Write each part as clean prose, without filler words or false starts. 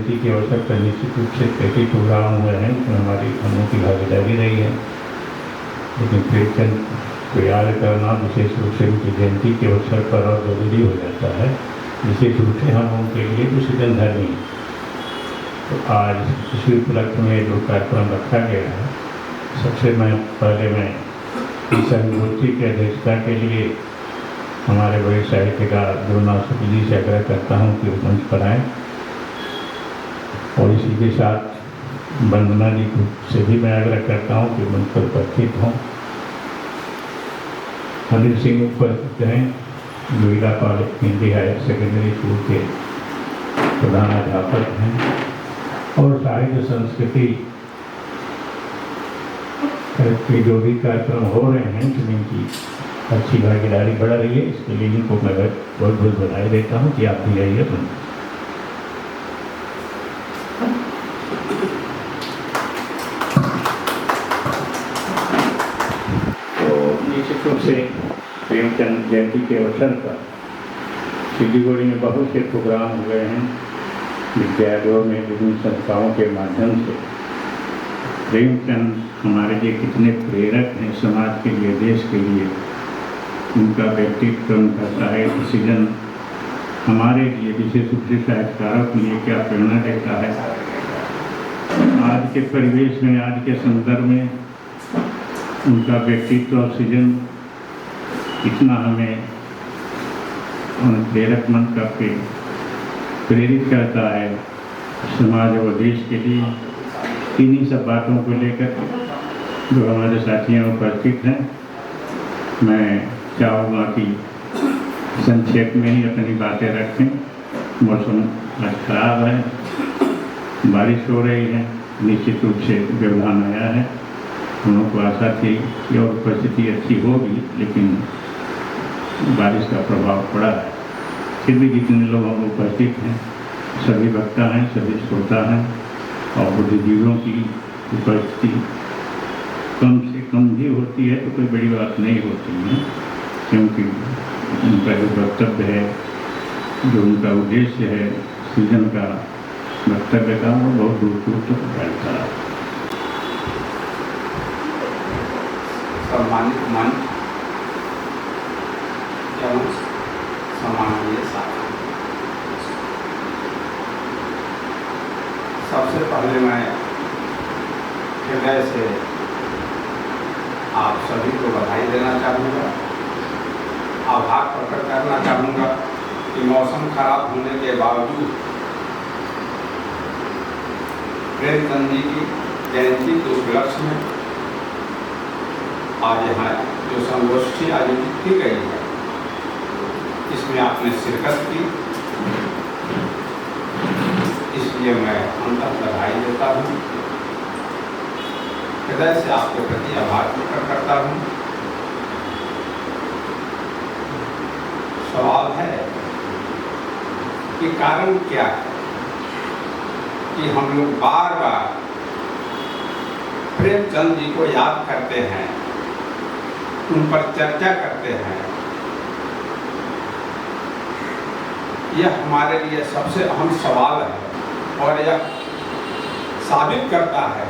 जयंती के अवसर पर निश्चित रूप से कई प्रोग्राम हुए हैं उसमें हमारी हम लोगों की भागीदारी रही है, लेकिन प्रेमचंद को याद करना विशेष रूप से उनकी जयंती के अवसर पर और जरूरी हो जाता है, विशेष रूप से हम लोगों के लिए जो सृजन धर्मी। तो आज इसी उपलक्ष्य में जो कार्यक्रम रखा गया है, सबसे पहले मैं इस अनुभूति की अध्यक्षता के लिए हमारे बड़े साहित्यकार गुरुनाथ शुक्ल जी से आग्रह करता हूँ कि वो मंच पर आएँ, और इसी के साथ वंदना जी को से भी मैं आग्रह करता हूँ कि मंच पर उपस्थित हों। अनिल सिंह उपस्थित हैं, जो Allahabad Hindi higher secondary school के प्रधानाध्यापक हैं, और साहित्य संस्कृति के जो भी कार्यक्रम हो रहे हैं इनकी अच्छी भागीदारी बढ़ रही है, इसके लिए इनको मैं बहुत बहुत बधाई देता हूँ कि आप भी आइए। तो निश्चित रूप से प्रेमचंद जयंती के अवसर पर सिलीगुड़ी में बहुत से प्रोग्राम हुए हैं, विद्यालयों में विभिन्न संस्थाओं के माध्यम से। प्रेमचंद हमारे लिए कितने प्रेरक हैं, समाज के लिए, देश के लिए। उनका व्यक्तित्व, उनका साहित्य सृजन हमारे लिए, विशेष रूप से साहित्यकारों के लिए क्या प्रेरणा देता है। आज के परिवेश में, आज के संदर्भ में उनका व्यक्तित्व और सृजन इतना हमें प्रेरक मन करके प्रेरित करता है समाज और देश के लिए। इन्हीं सब बातों को लेकर जो हमारे साथियों उपस्थित हैं, मैं चाहूँगा कि संक्षेप में ही अपनी बातें रखें। मौसम आज खराब है, बारिश हो रही है, निश्चित रूप से व्यवधान आया है। हम लोग को आशा थी कि और परिस्थिति अच्छी होगी, लेकिन बारिश का प्रभाव पड़ा है। फिर भी जितने लोग हम उपस्थित हैं, सभी वक्ता हैं, सभी श्रोता हैं, और बुद्धिजीवियों की उपस्थिति कम से कम भी होती है तो कोई बड़ी बात नहीं होती है, क्योंकि उनका जो वक्तव्य है, जो उनका उद्देश्य है सृजन का, वक्तव्य का, वो बहुत दूर दूर तक फैलता है। सम्मानित मंच एवं सम्माननीय साथी, सबसे पहले मैं हृदय से आप सभी को बधाई देना चाहूँगा, आभार प्रकट करना चाहूँगा कि मौसम खराब होने के बावजूद प्रेमचंद जी की जयंती के उपलक्ष्य में आज यहाँ जो संगोष्ठी आयोजित की गई है, इसमें आपने शिरकत की, इसलिए मैं अंततः बधाई देता हूँ। हृदय से आपके प्रति आभार प्रकट करता हूँ। सवाल है कि कारण क्या है कि हम लोग बार बार प्रेमचंद जी को याद करते हैं, उन पर चर्चा करते हैं। यह हमारे लिए सबसे अहम सवाल है, और यह साबित करता है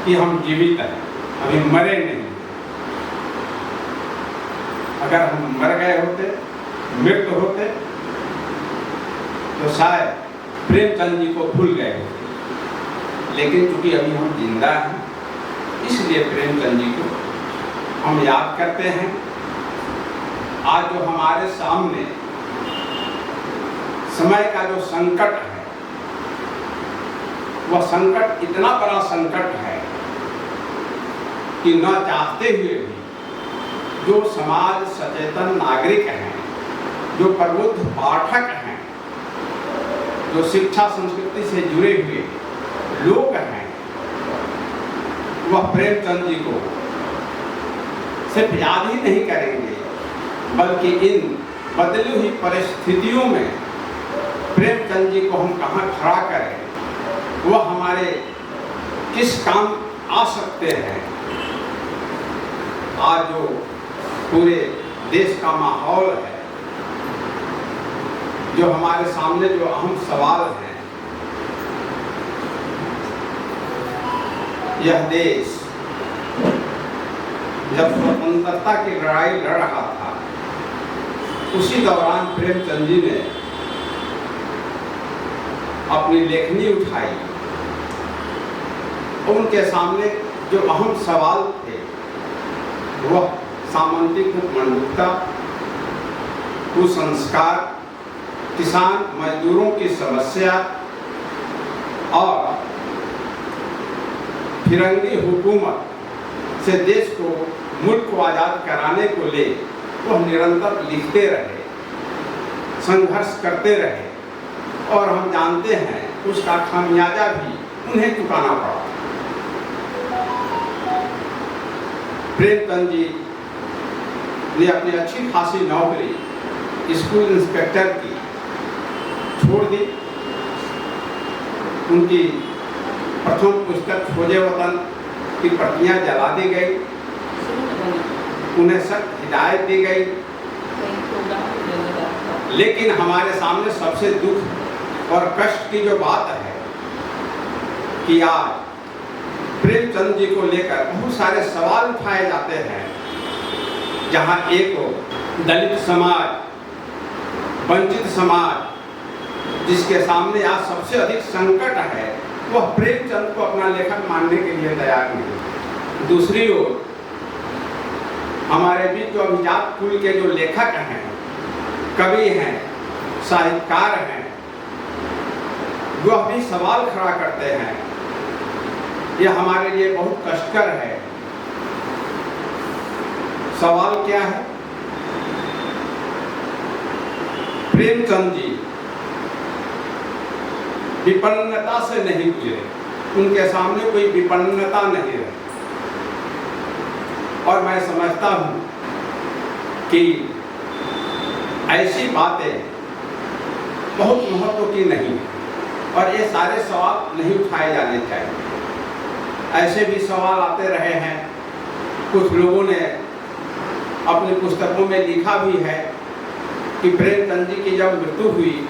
कि हम जीवित हैं, अभी मरे नहीं। अगर हम मर गए होते, मृत होते, तो शायद प्रेमचंद जी को भूल गए होते, लेकिन चूंकि अभी हम जिंदा हैं, इसलिए प्रेमचंद जी को हम याद करते हैं। आज जो हमारे सामने समय का जो संकट है, वह संकट इतना बड़ा संकट है कि न चाहते हुए भी जो समाज सचेतन नागरिक हैं, जो प्रबुद्ध पाठक हैं, जो शिक्षा संस्कृति से जुड़े हुए लोग हैं, वह प्रेमचंद जी को सिर्फ याद ही नहीं करेंगे, बल्कि इन बदली हुई परिस्थितियों में प्रेमचंद जी को हम कहाँ खड़ा करें, वह हमारे किस काम आ सकते हैं। आज जो पूरे देश का माहौल है, जो हमारे सामने जो अहम सवाल हैं, यह देश जब स्वतंत्रता की लड़ाई लड़ रहा था, उसी दौरान प्रेमचंद जी ने अपनी लेखनी उठाई और उनके सामने जो अहम सवाल थे वह सामंतिक उपमंडुकता, कुसंस्कार, किसान मजदूरों की समस्या और फिरंगी हुकूमत से देश को, मुल्क को आज़ाद कराने को ले वह निरंतर लिखते रहे, संघर्ष करते रहे और हम जानते हैं उसका खामियाजा भी उन्हें चुकाना पड़ा। प्रेमचंद जी ने अपनी अच्छी खासी नौकरी स्कूल इंस्पेक्टर की छोड़ दी। उनकी प्रथम पुस्तक खोजे वतन की प्रतियां जला दी गई, उन्हें सख्त हिदायत दी गई। लेकिन हमारे सामने सबसे दुख और कष्ट की जो बात है कि आज प्रेमचंद जी को लेकर बहुत सारे सवाल उठाए जाते हैं, जहां एक दलित समाज, वंचित समाज जिसके सामने आज सबसे अधिक संकट है, वह प्रेमचंद को अपना लेखक मानने के लिए तैयार नहीं। दूसरी ओर हमारे बीच जो अभिजात कुल के जो लेखक हैं, कवि हैं, साहित्यकार हैं, वह भी सवाल खड़ा करते हैं। यह हमारे लिए बहुत कष्टकर है। सवाल क्या है? प्रेमचंद जी विपन्नता से नहीं गुजरे, उनके सामने कोई विपन्नता नहीं रही। और मैं समझता हूं कि ऐसी बातें बहुत महत्व की नहीं और ये सारे सवाल नहीं उठाए जाने चाहिए। ऐसे भी सवाल आते रहे हैं। कुछ लोगों ने अपनी पुस्तकों में लिखा भी है कि प्रेमचंद जी की जब मृत्यु हुई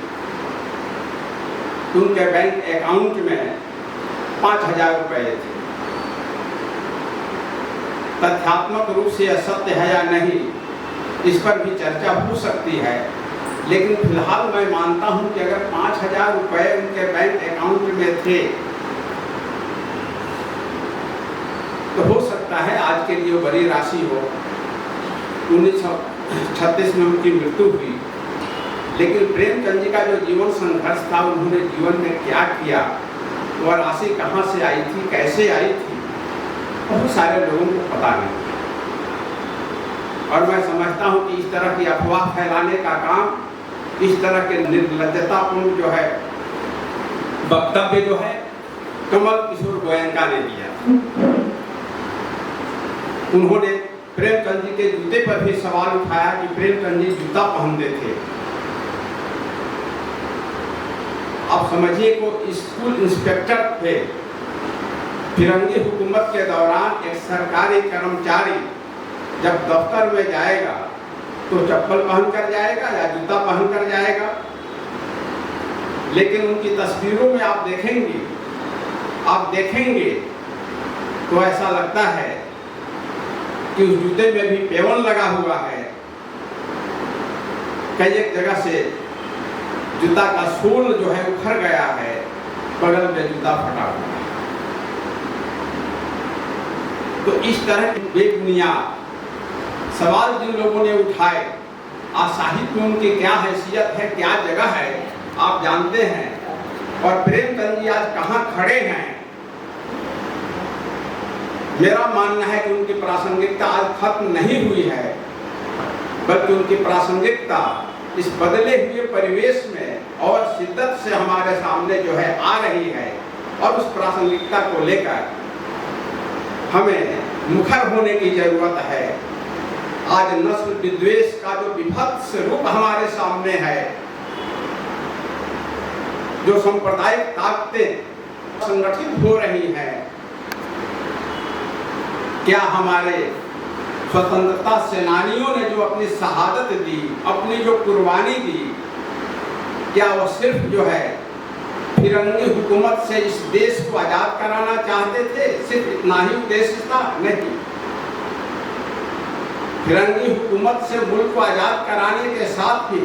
तो उनके बैंक अकाउंट में 5,000 रुपए थे। तथ्यात्मक रूप से यह सत्य है या नहीं, इस पर भी चर्चा हो सकती है, लेकिन फिलहाल मैं मानता हूं कि अगर 5,000 रुपए उनके बैंक अकाउंट में थे तो हो सकता है आज के लिए बड़ी राशि हो। 1936 में उनकी मृत्यु हुई, लेकिन प्रेमचंद जी का जो जीवन संघर्ष था, उन्होंने जीवन में क्या किया, वह राशि कहाँ से आई थी, कैसे आई थी, बहुत सारे लोगों को पता नहीं। और मैं समझता हूँ कि इस तरह की अफवाह फैलाने का काम, इस तरह के निर्लज्जतापूर्ण जो है वक्तव्य जो है, कमल किशोर गोयनका ने दिया। उन्होंने प्रेमचंद जी के जूते पर भी सवाल उठाया कि प्रेमचंद जी जूता पहनते थे। आप समझिए को स्कूल इंस्पेक्टर थे। फिरंगी हुकूमत के दौरान एक सरकारी कर्मचारी जब दफ्तर में जाएगा तो चप्पल पहन कर जाएगा या जूता पहन कर जाएगा। लेकिन उनकी तस्वीरों में आप देखेंगे तो ऐसा लगता है कि उस जूते में भी पेवन लगा हुआ है। कई एक जगह से जूता का सोल जो है उखड़ गया है, बगल में जूता फटा हुआ है। तो इस तरह के बेबुनियाद सवाल जिन लोगों ने उठाए, आज साहित्य में उनकी क्या हैसियत है, क्या जगह है, आप जानते हैं। और प्रेमचंद जी आज कहाँ खड़े हैं, मेरा मानना है कि उनकी प्रासंगिकता आज खत्म नहीं हुई है, बल्कि उनकी प्रासंगिकता इस बदले हुए परिवेश में और शिद्दत से हमारे सामने जो है आ रही है। और उस प्रासंगिकता को लेकर हमें मुखर होने की जरूरत है। आज नस्ल विद्वेष का जो विभत्स रूप हमारे सामने है, जो सांप्रदायिक ताकतें संगठित हो रही हैं, क्या हमारे स्वतंत्रता सेनानियों ने जो अपनी शहादत दी, अपनी जो कुर्बानी दी, क्या वो सिर्फ जो है फिरंगी हुकूमत से इस देश को आजाद कराना चाहते थे, सिर्फ इतना ही उद्देश्य था? नहीं। फिरंगी हुकूमत से मुल्क को आजाद कराने के साथ ही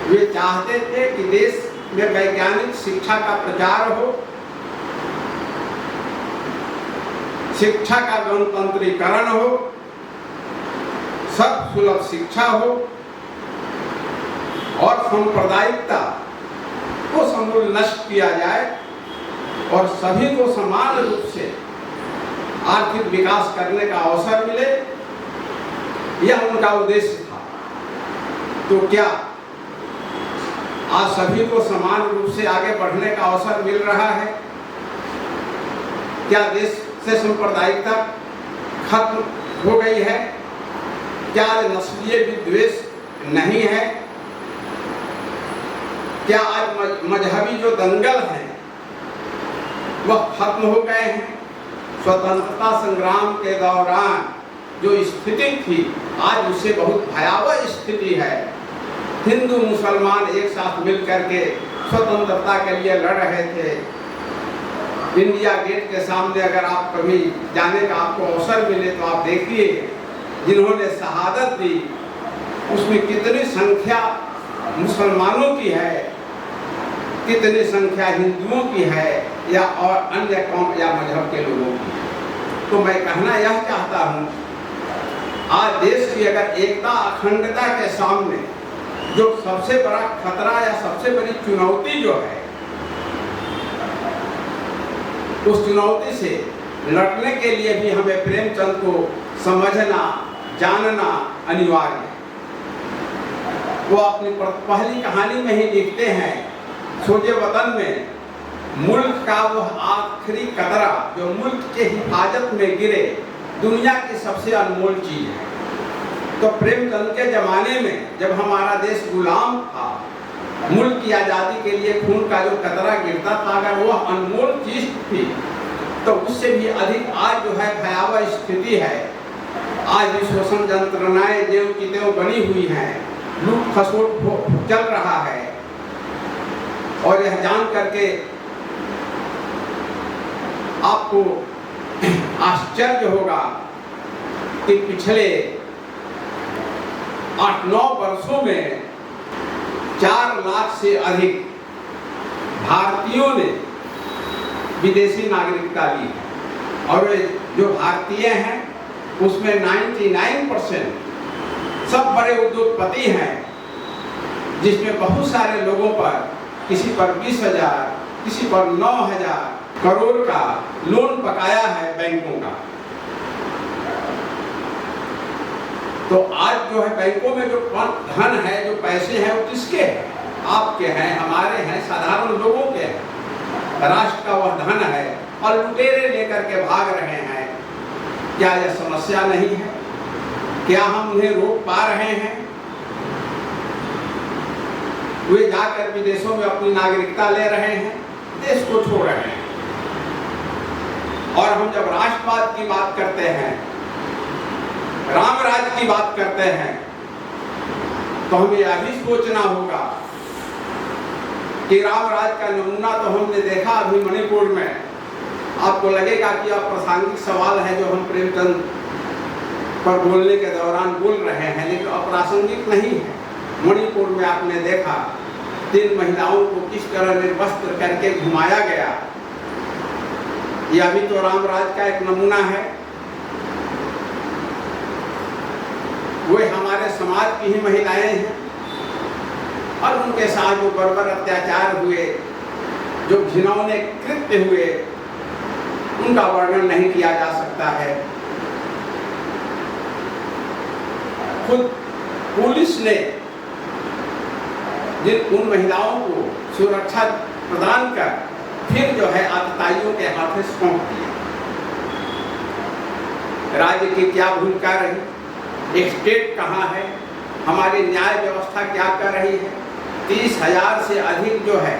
वे चाहते थे कि देश में वैज्ञानिक शिक्षा का प्रचार हो, शिक्षा का गणतंत्रीकरण हो, सब सुलभ शिक्षा हो और सांप्रदायिकता को समूल नष्ट किया जाए और सभी को समान रूप से आर्थिक विकास करने का अवसर मिले, यह उनका उद्देश्य था। तो क्या आज सभी को समान रूप से आगे बढ़ने का अवसर मिल रहा है? क्या देश से सांप्रदायिकता खत्म हो गई है? क्या नस्लीय विद्वेष नहीं है? क्या आज मजहबी जो दंगल हैं वह खत्म हो गए हैं? स्वतंत्रता संग्राम के दौरान जो स्थिति थी आज उससे बहुत भयावह स्थिति है। हिंदू मुसलमान एक साथ मिलकर के स्वतंत्रता के लिए लड़ रहे थे। इंडिया गेट के सामने अगर आप कभी जाने का आपको अवसर मिले तो आप देखिए, जिन्होंने शहादत दी उसमें कितनी संख्या मुसलमानों की है, कितनी संख्या हिंदुओं की है या और अन्य कौम या मजहब के लोगों की। तो मैं कहना यह चाहता हूँ, आज देश की अगर एकता अखंडता के सामने जो सबसे बड़ा खतरा या सबसे बड़ी चुनौती जो है, उस चुनौती से लड़ने के लिए भी हमें प्रेमचंद को समझना जानना अनिवार्य है। वो अपनी पहली कहानी में ही लिखते हैं, सोजे वतन में मुल्क का वह आखिरी कतरा जो मुल्क के हिफाजत में गिरे दुनिया की सबसे अनमोल चीज है। तो प्रेमचंद के जमाने में जब हमारा देश गुलाम था, मुल्क की आज़ादी के लिए खून का जो कतरा गिरता था, अगर वह अनमोल चीज थी तो उससे भी अधिक आज जो है भयावह स्थिति है। आज भी शोषण यंत्रणाएं देव की देव बनी हुई हैं, लूट खसोट चल रहा है। और यह जान करके आपको आश्चर्य होगा कि पिछले 8-9 वर्षों में 4 लाख से अधिक भारतीयों ने विदेशी नागरिकता ली है। और जो भारतीय हैं उसमें 99% सब बड़े उद्योगपति हैं, जिसमें बहुत सारे लोगों पर किसी पर 20,000 किसी पर 9,000 करोड़ का लोन बकाया है बैंकों का। तो आज जो है बैंकों में जो धन है, जो पैसे हैं, वो किसके हैं? आपके हैं, हमारे हैं, साधारण लोगों के हैं। राष्ट्र का वह धन है और लुटेरे लेकर के भाग रहे हैं। क्या यह समस्या नहीं है? क्या हम उन्हें रोक पा रहे हैं? वे जाकर विदेशों में अपनी नागरिकता ले रहे हैं, देश को छोड़ रहे हैं। और हम जब राष्ट्रवाद की बात करते हैं, राम राज्य की बात करते हैं, तो हमें यह भी सोचना होगा कि राम राज्य का नमूना तो हमने देखा अभी मणिपुर में। आपको लगेगा कि यह प्रासंगिक सवाल है जो हम प्रेमचंद पर बोलने के दौरान बोल रहे हैं, लेकिन अप्रासंगिक नहीं है। मणिपुर में आपने देखा 3 महिलाओं को किस तरह निर्वस्त्र करके घुमाया गया। यह भी तो राम राज्य का एक नमूना है। वे हमारे समाज की ही महिलाएं हैं और उनके साथ जो बर्बर अत्याचार हुए, जो घिनौने कृत्य हुए, उनका वर्णन नहीं किया जा सकता है। खुद पुलिस ने जिन उन महिलाओं को सुरक्षा प्रदान कर फिर जो है आतताइयों के हाथों सौंप दिया। राज्य की क्या भूमिका रही? एक स्टेट कहाँ है? हमारी न्याय व्यवस्था क्या कर रही है? 30,000 से अधिक जो है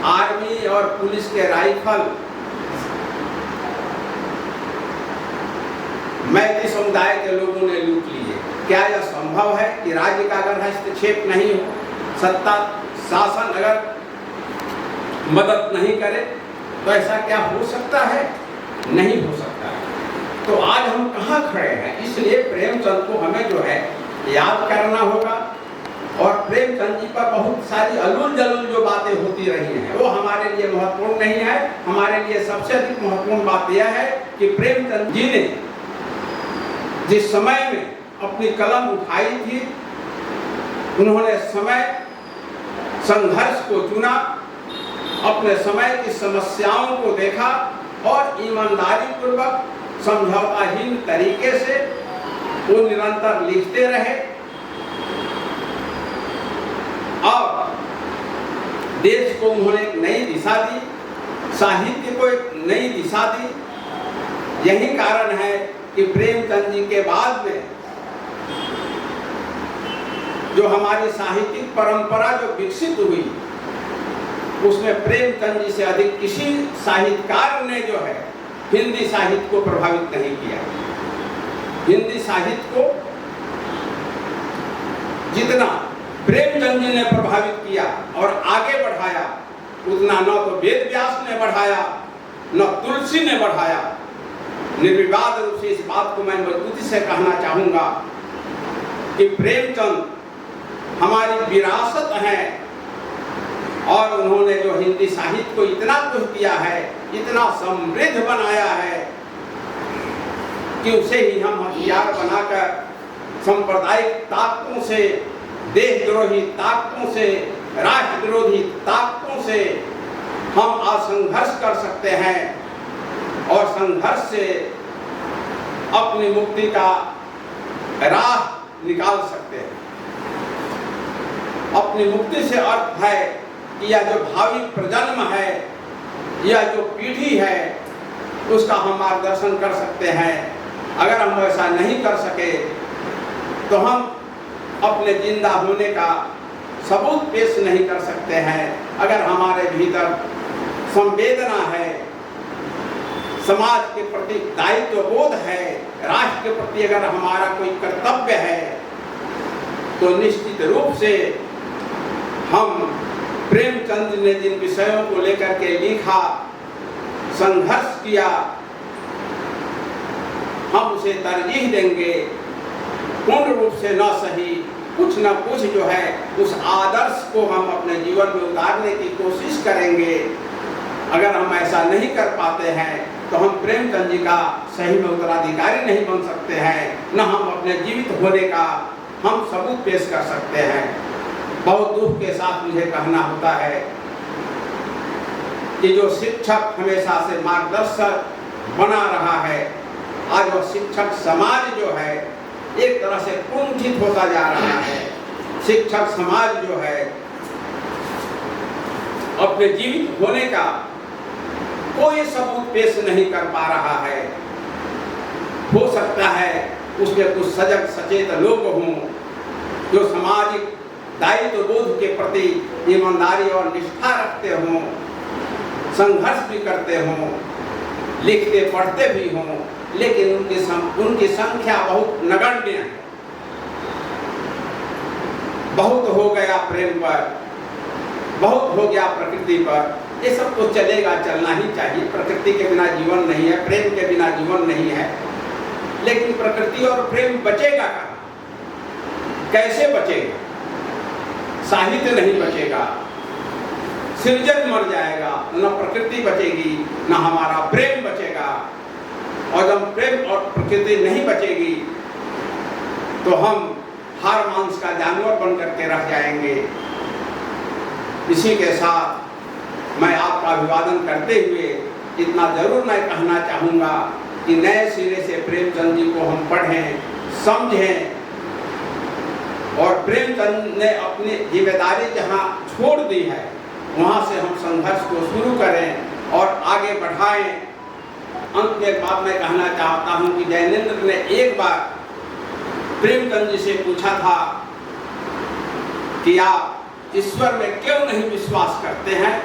आर्मी और पुलिस के राइफल मैती समुदाय के लोगों ने लूट लिए। क्या यह संभव है कि राज्य का अगर हस्तक्षेप नहीं हो, सत्ता शासन अगर मदद नहीं करे तो ऐसा क्या हो सकता है? नहीं हो सकता है। तो आज हम कहाँ खड़े हैं? इसलिए प्रेमचंद को हमें जो है याद करना होगा। और प्रेमचंद जी पर बहुत सारी अलूल जलूल जो बातें होती रही हैं वो हमारे लिए महत्वपूर्ण नहीं है। हमारे लिए सबसे अधिक महत्वपूर्ण बात यह है कि प्रेमचंद जी ने जिस समय में अपनी कलम उठाई थी, उन्होंने समय संघर्ष को चुना, अपने समय की समस्याओं को देखा और ईमानदारी पूर्वक समझौताहीन तरीके से वो निरंतर लिखते रहे और देश को उन्होंने एक नई दिशा दी, साहित्य को एक नई दिशा दी। यही कारण है कि प्रेमचंद जी के बाद में जो हमारी साहित्यिक परंपरा जो विकसित हुई उसमें प्रेमचंद जी से अधिक किसी साहित्यकार ने जो है हिंदी साहित्य को प्रभावित नहीं किया। हिंदी साहित्य को जितना प्रेमचंद जी ने प्रभावित किया और आगे बढ़ाया उतना न तो वेद व्यास ने बढ़ाया न तुलसी ने बढ़ाया। निर्विवाद रूप से इस बात को मैं मजबूती से कहना चाहूंगा कि प्रेमचंद हमारी विरासत है और उन्होंने जो हिंदी साहित्य को इतना कुछ किया है, इतना समृद्ध बनाया है कि उसे ही हम हथियार बनाकर सांप्रदायिक ताकतों से, देशद्रोही ताकतों से, राष्ट्रविरोधी ताकतों से हम आज संघर्ष कर सकते हैं और संघर्ष से अपनी मुक्ति का राह निकाल सकते हैं। अपनी मुक्ति से अर्थ है कि यह जो भावी प्रजन्म है, यह जो पीढ़ी है, उसका हम मार्गदर्शन कर सकते हैं। अगर हम ऐसा नहीं कर सके तो हम अपने जिंदा होने का सबूत पेश नहीं कर सकते हैं। अगर हमारे भीतर संवेदना है, समाज के प्रति दायित्व बोध है, राष्ट्र के प्रति अगर हमारा कोई कर्तव्य है तो निश्चित रूप से हम प्रेमचंद ने जिन विषयों को लेकर के लिखा, संघर्ष किया, हम उसे तरजीह देंगे। पूर्ण रूप से न सही, कुछ न कुछ जो है उस आदर्श को हम अपने जीवन में उतारने की कोशिश करेंगे। अगर हम ऐसा नहीं कर पाते हैं तो हम प्रेमचंद जी का सही में उत्तराधिकारी नहीं बन सकते हैं, न हम अपने जीवित होने का हम सबूत पेश कर सकते हैं। बहुत दुख के साथ मुझे कहना होता है कि जो शिक्षक हमेशा से मार्गदर्शक बना रहा है, आज वह शिक्षक समाज जो है एक तरह से कुंठित होता जा रहा है। शिक्षक समाज जो है अपने जीवित होने का कोई सबूत पेश नहीं कर पा रहा है। हो सकता है उसमें कुछ सजग सचेत लोग हों जो सामाजिक दायित्व बोध के प्रति ईमानदारी और निष्ठा रखते हों, संघर्ष भी करते हों, लिखते पढ़ते भी हों, लेकिन उनकी संख्या बहुत नगण्य है। बहुत हो गया प्रेम पर, बहुत हो गया प्रकृति पर, ये सब तो चलेगा, चलना ही चाहिए। प्रकृति के बिना जीवन नहीं है, प्रेम के बिना जीवन नहीं है। लेकिन प्रकृति और प्रेम बचेगा कहाँ? कैसे बचेगा? साहित्य नहीं बचेगा, सृजन मर जाएगा, न प्रकृति बचेगी न हमारा प्रेम बचेगा। और जब प्रेम और प्रकृति नहीं बचेगी तो हम हार मांस का जानवर बन करके रह जाएंगे। इसी के साथ मैं आपका अभिवादन करते हुए इतना जरूर मैं कहना चाहूँगा कि नए सिरे से प्रेमचंद जी को हम पढ़ें, समझें और प्रेमचंद ने अपनी जिम्मेदारी जहाँ छोड़ दी है वहाँ से हम संघर्ष को शुरू करें और आगे बढ़ाएं। अंत में एक बात मैं कहना चाहता हूँ कि जैनेन्द्र ने एक बार प्रेमचंद जी से पूछा था कि आप ईश्वर में क्यों नहीं विश्वास करते हैं?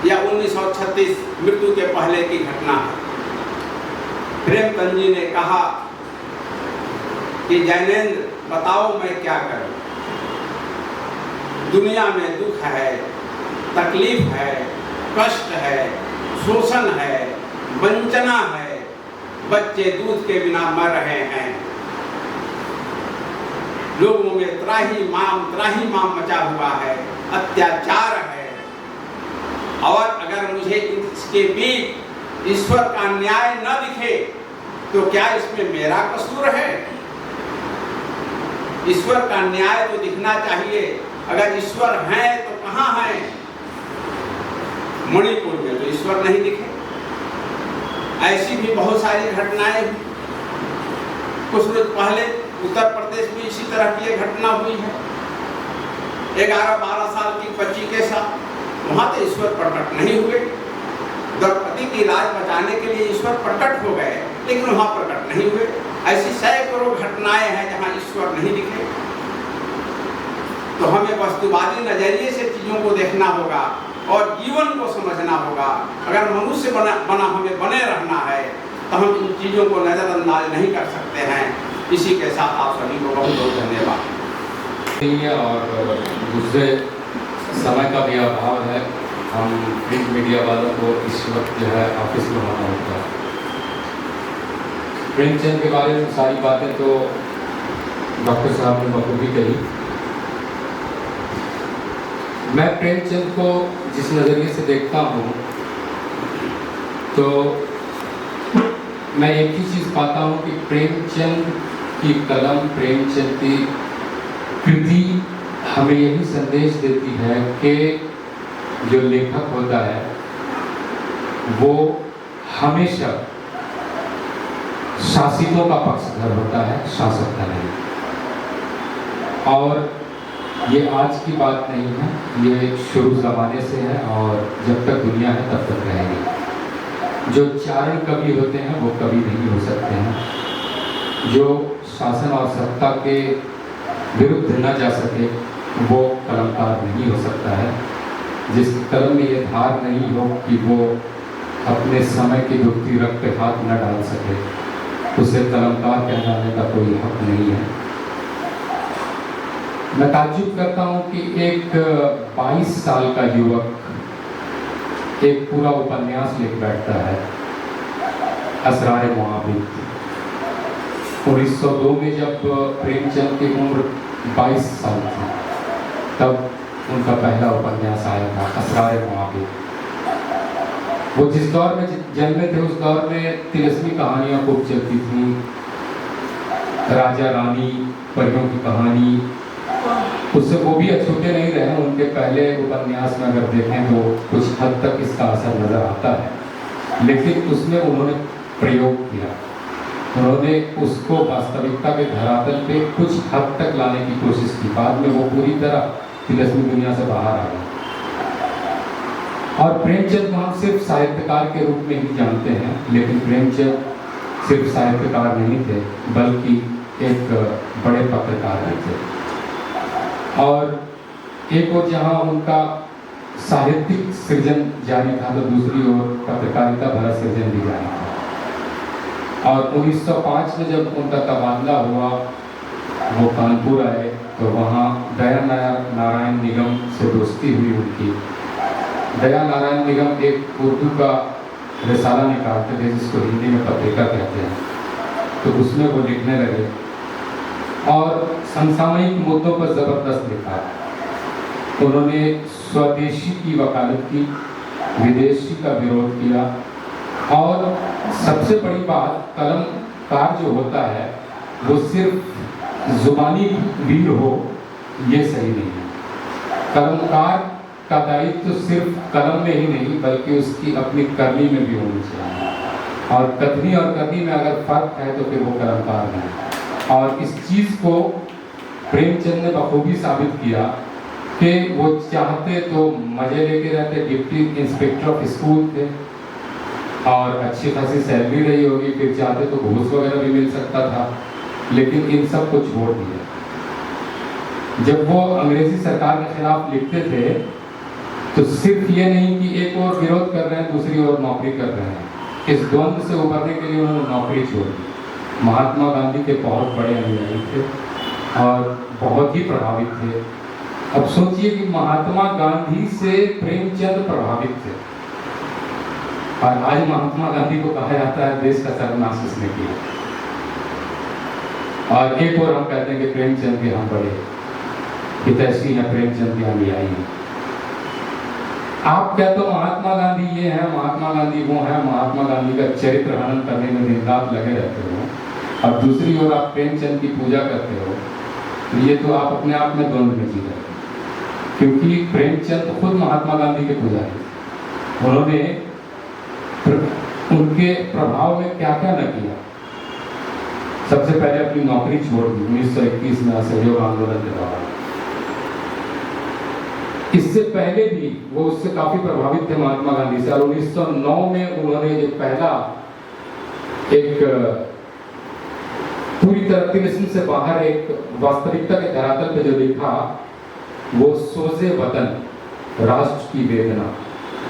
यह 1936 मृत्यु के पहले की घटना है। प्रेमचंद जी ने कहा कि जैनेन्द्र बताओ मैं क्या करूं? दुनिया में दुख है, तकलीफ है, कष्ट है, शोषण है, वंचना है, बच्चे दूध के बिना मर रहे हैं, लोगों में त्राही माम मचा हुआ है, अत्याचार है। और अगर मुझे इसके बीच ईश्वर का न्याय न दिखे तो क्या इसमें मेरा कसूर है? ईश्वर का न्याय तो दिखना चाहिए। अगर ईश्वर है तो कहाँ है? मणिपुर में तो ईश्वर नहीं दिखे। ऐसी भी बहुत सारी घटनाएं हुई। कुछ रोज पहले उत्तर प्रदेश में इसी तरह की एक घटना हुई है, 11-12 साल की बच्ची के साथ। वहां तो ईश्वर प्रकट नहीं हुए। द्रौपदी की लाज बचाने के लिए ईश्वर प्रकट हो गए, लेकिन वहां प्रकट नहीं हुए। ऐसी सैकड़ों घटनाएं हैं जहां ईश्वर नहीं दिखे। तो हमें वस्तुवादी नजरिए से चीजों को देखना होगा और जीवन को समझना होगा। अगर मनुष्य बना हमें बने रहना है तो हम इन चीजों को नजरअंदाज नहीं कर सकते हैं। इसी के साथ आप सभी को बहुत बहुत धन्यवाद। और दूसरे समय का भी अभाव है, हम प्रिंट मीडिया वालों को इस वक्त जो है ऑफिस में होना होता है। प्रेमचंद के बारे में सारी बातें तो डॉक्टर साहब ने बखूबी कही। मैं प्रेमचंद को जिस नज़रिए से देखता हूँ तो मैं एक ही चीज़ पाता हूँ कि प्रेमचंद की कलम, प्रेमचंद की कृति हमें यही संदेश देती है कि जो लेखक होता है वो हमेशा शासितों का पक्षधर होता है, शासक का नहीं। और ये आज की बात नहीं है, ये शुरू ज़माने से है और जब तक दुनिया है तब तक रहेगी। जो चारण कवि होते हैं वो कवि नहीं हो सकते हैं। जो शासन और सत्ता के विरुद्ध न जा सके वो कलमकार नहीं हो सकता है। जिस कलम में ये धार नहीं हो कि वो अपने समय की दुखती रग पे हाथ न डाल सके, उसे कलमकार कहलाने का कोई हक नहीं है। मैं ताज्जुब करता हूँ कि एक 22 साल का युवक एक पूरा उपन्यास लिख बैठता है, असरार मुआविद। 1902 में जब प्रेमचंद की उम्र 22 साल थी तब उनका पहला उपन्यास आया था, असरार मुआविद। वो जिस दौर में जन्मे थे उस दौर में तिलस्मी कहानियाँ खूब चलती थी, राजा रानी, परियों की कहानी। उससे वो भी अछूते नहीं रहे। उनके पहले उपन्यास में अगर देखें तो कुछ हद तक इसका असर नज़र आता है, लेकिन उसमें उन्होंने प्रयोग किया, उन्होंने उसको वास्तविकता के धरातल पे कुछ हद तक लाने की कोशिश की। बाद में वो पूरी तरह तिलस्मी दुनिया से बाहर आ गए। और प्रेमचंद को हम सिर्फ साहित्यकार के रूप में ही जानते हैं, लेकिन प्रेमचंद सिर्फ साहित्यकार नहीं थे बल्कि एक बड़े पत्रकार भी थे। और एक और जहाँ उनका साहित्यिक सृजन जारी था तो दूसरी ओर पत्रकारिता भरा सृजन भी जारी था। और 1905 में जब उनका तबादला हुआ, वो कानपुर आए तो वहाँ दया नारायण निगम से दोस्ती हुई उनकी। दया नारायण निगम एक उर्दू का रिसाला निकालते थे जिसको हिंदी में पत्रिका कहते हैं, तो उसमें वो लिखने लगे और समसामयिक मुद्दों पर ज़बरदस्त लिखा। उन्होंने स्वदेशी की वकालत की, विदेशी का विरोध किया और सबसे बड़ी बात, कलमकार जो होता है वो सिर्फ जुबानी वीर हो ये सही नहीं है। कलमकार का दायित्व तो सिर्फ कलम में ही नहीं बल्कि उसकी अपनी करनी में भी होनी चाहिए। और कथनी और करनी में अगर फर्क है तो फिर वो कलमकार नहीं। और इस चीज़ को प्रेमचंद ने बखूबी साबित किया कि वो चाहते तो मजे लेके रहते, डिप्टी इंस्पेक्टर ऑफ स्कूल थे और अच्छी खासी सैलरी रही होगी, फिर चाहते तो घूस वगैरह भी मिल सकता था, लेकिन इन सब को छोड़ दिया। जब वो अंग्रेजी सरकार के खिलाफ लिखते थे तो सिर्फ ये नहीं कि एक और विरोध कर रहे हैं दूसरी ओर नौकरी कर रहे हैं, इस द्वंद्व से उभरने के लिए उन्होंने नौकरी छोड़ दी। महात्मा गांधी के बहुत बड़े अनुयायी थे और बहुत ही प्रभावित थे अब सोचिए कि महात्मा गांधी से प्रेमचंद प्रभावित थे और आज महात्मा गांधी को कहा जाता है देश का सर्वनाश उसने किया, और एक और हम कहते हैं कि प्रेमचंद के हम बड़े हितैषी हैं, प्रेमचंद की हम आई हैं। आप कहते हो महात्मा गांधी ये है, महात्मा गांधी वो है, महात्मा गांधी का चरित्र हनन करने में दिन रात लगे रहते हो, और दूसरी ओर आप प्रेमचंद की पूजा करते हो, तो ये तो आप अपने आप में द्वंद्व में जी रहे हो। क्योंकि प्रेमचंद खुद महात्मा गांधी के पुजारी, उन्होंने उनके प्रभाव में क्या क्या न किया। सबसे पहले अपनी नौकरी छोड़ दी 1921 में असहयोग आंदोलन के दौरान। इससे पहले भी वो उससे काफी प्रभावित थे महात्मा गांधी से, और 1909 में उन्होंने जो पहला एक पूरी तरह तिलिस्म से बाहर एक वास्तविकता के धरातल पे जो लिखा वो सोजे वतन, राष्ट्र की वेदना।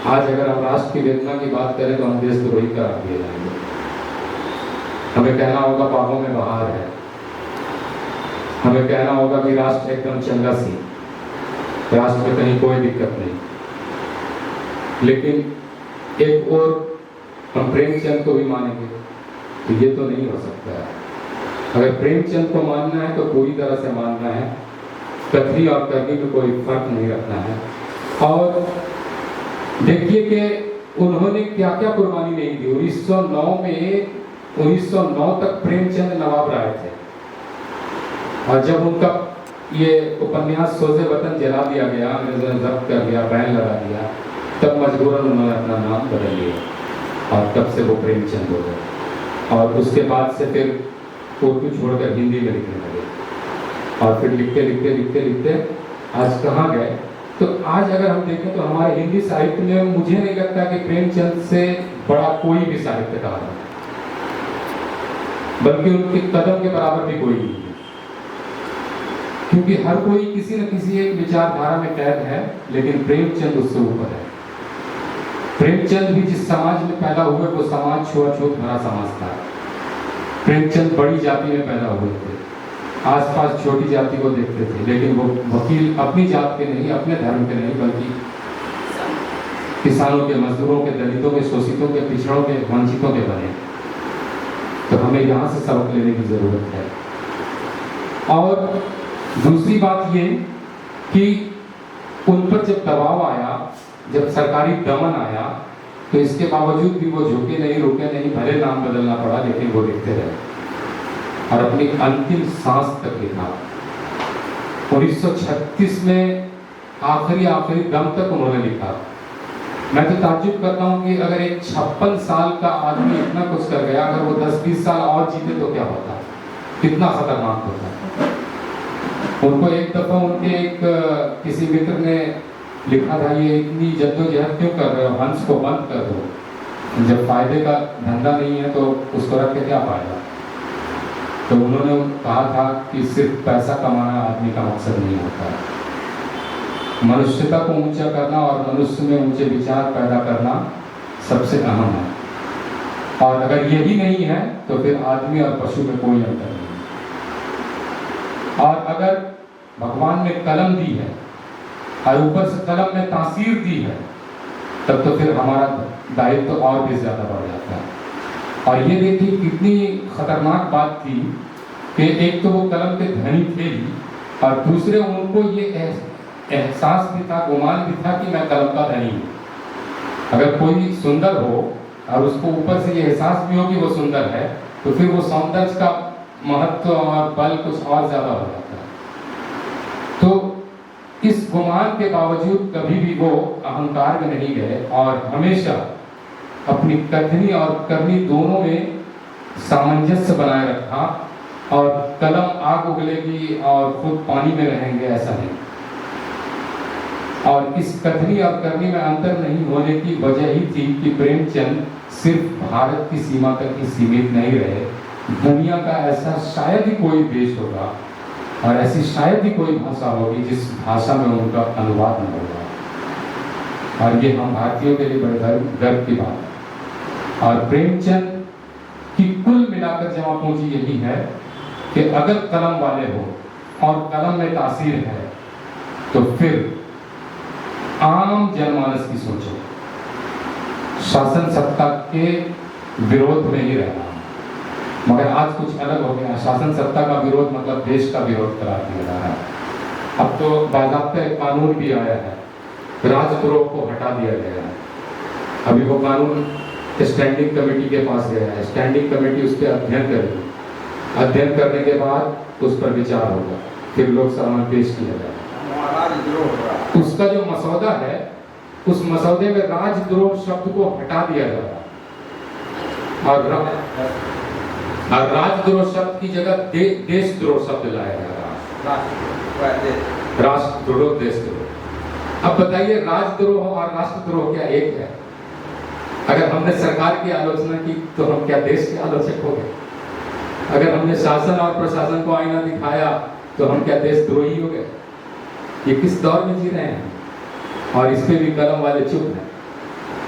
आज अगर हम राष्ट्र की वेदना की बात करें तो हम देशद्रोही करार दिए जाएंगे। हमें कहना होगा बागों में बहार है, हमें कहना होगा कि राष्ट्र एकदम चंगा सी, राष्ट्र में कहीं कोई दिक्कत नहीं। लेकिन एक और हम प्रेमचंद को भी मानेंगे तो ये तो नहीं हो सकता है। अगर प्रेमचंद को मानना है तो पूरी तरह से मानना है, कथनी और करनी में कोई फर्क नहीं रखना है। और देखिए कि उन्होंने क्या क्या कुर्बानी नहीं दी। 1909 तक प्रेमचंद नवाब राय थे, और जब उनका ये उपन्यास सोजे वतन जला दिया गया, अंग्रेजों ने जब्त कर लिया, बैन लगा दिया, तब मजबूरन उन्होंने अपना नाम बदल लिया और तब से वो प्रेमचंद हो गए। और उसके बाद से फिर उर्दू छोड़कर हिंदी में लिखने लगे, और फिर लिखते लिखते लिखते लिखते आज कहाँ गए। तो आज अगर हम देखें तो हमारे हिंदी साहित्य में मुझे नहीं लगता कि प्रेमचंद से बड़ा कोई भी साहित्यकार है, बल्कि उनके कदम के बराबर भी कोई नहीं है। क्योंकि हर कोई किसी न किसी एक विचारधारा में कैद है, लेकिन प्रेमचंद उससे ऊपर है। प्रेमचंद भी जिस समाज में पैदा हुए वो समाज छुआछूत भरा समाज था। प्रेमचंद बड़ी जाति में पैदा हुए थे, आसपास छोटी जाति को देखते थे, लेकिन वो वकील अपनी जात के नहीं, अपने धर्म के नहीं, बल्कि किसानों के, मजदूरों के, दलितों के, शोषितों के, पिछड़ों के, वंचितों के बने। तो हमें यहाँ से सबक लेने की जरूरत है। और दूसरी बात ये कि उन पर जब दबाव आया, जब सरकारी दमन आया, तो इसके बावजूद भी वो झुके नहीं, रुके नहीं, भले नाम बदलना पड़ा, लेकिन वो लिखते रहे और अपनी अंतिम सांस तक लिखा। 1936 में आखिरी दम तक उन्होंने लिखा। मैं तो ताज्जुब करता हूँ कि अगर एक 56 साल का आदमी इतना कुछ कर गया, अगर वो 10-20 साल और जीते तो क्या होता, कितना खतरनाक होता। उनको एक दफा उनके एक किसी मित्र ने लिखा था, ये इतनी जद्दोजहद क्यों कर रहे हो, हंस को बंद कर दो, जब फायदे का धंधा नहीं है तो उसको रख के क्या फायदा। तो उन्होंने कहा था कि सिर्फ पैसा कमाना आदमी का मकसद नहीं होता, मनुष्यता को ऊंचा करना और मनुष्य में ऊंचे विचार पैदा करना सबसे अहम है। और अगर यही नहीं है तो फिर आदमी और पशु में कोई अंतर नहीं। और अगर भगवान ने कलम दी है और ऊपर से कलम में तासीर दी है, तब तो फिर हमारा दायित्व तो और भी ज्यादा बढ़ जाता है। और ये देखिए कितनी खतरनाक बात थी कि एक तो वो कलम के धनी थे ही, और दूसरे उनको ये एहसास भी था, गुमान भी था कि मैं कलम का धनी हूँ। अगर कोई सुंदर हो और उसको ऊपर से ये एहसास भी हो कि वो सुंदर है, तो फिर वो सौंदर्य का महत्व और बल कुछ और ज्यादा हो जाता है। तो इस गुमान के बावजूद कभी भी वो अहंकार में नहीं गए और हमेशा अपनी कथनी और करनी दोनों में सामंजस्य बनाए रखा। और कलम आग उगलेगी और खुद पानी में रहेंगे, ऐसा नहीं। और इस कथनी और करनी में अंतर नहीं होने की वजह ही थी कि प्रेमचंद सिर्फ भारत की सीमा तक ही सीमित नहीं रहे। दुनिया का ऐसा शायद ही कोई देश होगा और ऐसी शायद ही कोई भाषा होगी जिस भाषा में उनका अनुवाद न होगा। और ये हम भारतीयों के लिए बड़े गर्व की बात है। और प्रेमचंद की कुल मिलाकर जमा पूंजी यही है कि अगर कलम वाले हो और कलम में तासीर है तो फिर आम जनमानस की सोचो, शासन सत्ता के विरोध में ही रहना। मगर आज कुछ अलग हो गया, शासन सत्ता का विरोध मतलब देश का विरोध करा दिया जा रहा है। अब तो बाज़ाब्ता एक कानून भी आया है, राजद्रोह को हटा दिया गया है। अभी वो कानून स्टैंडिंग कमेटी के पास गया है, स्टैंडिंग कमेटी उस पर अध्ययन करेगी, अध्ययन करने के बाद उस पर विचार होगा, फिर लोकसभा में पेश किया जाएगा। उसका जो मसौदा है, उस मसौदे में राजद्रोह शब्द को हटा दिया जा रहा है और राजद्रोह शब्द की जगह देशद्रोह शब्द लाया जा रहा है। राष्ट्रद्रोह, देशद्रोह। अब बताइए, राजद्रोह और राष्ट्रद्रोह क्या एक है? अगर हमने सरकार की आलोचना की तो हम क्या देश के आलोचक हो गए? अगर हमने शासन और प्रशासन को आईना दिखाया तो हम क्या देशद्रोही हो गए? ये किस दौर में जी रहे हैं? और इस पे भी कलम वाले चुप हैं,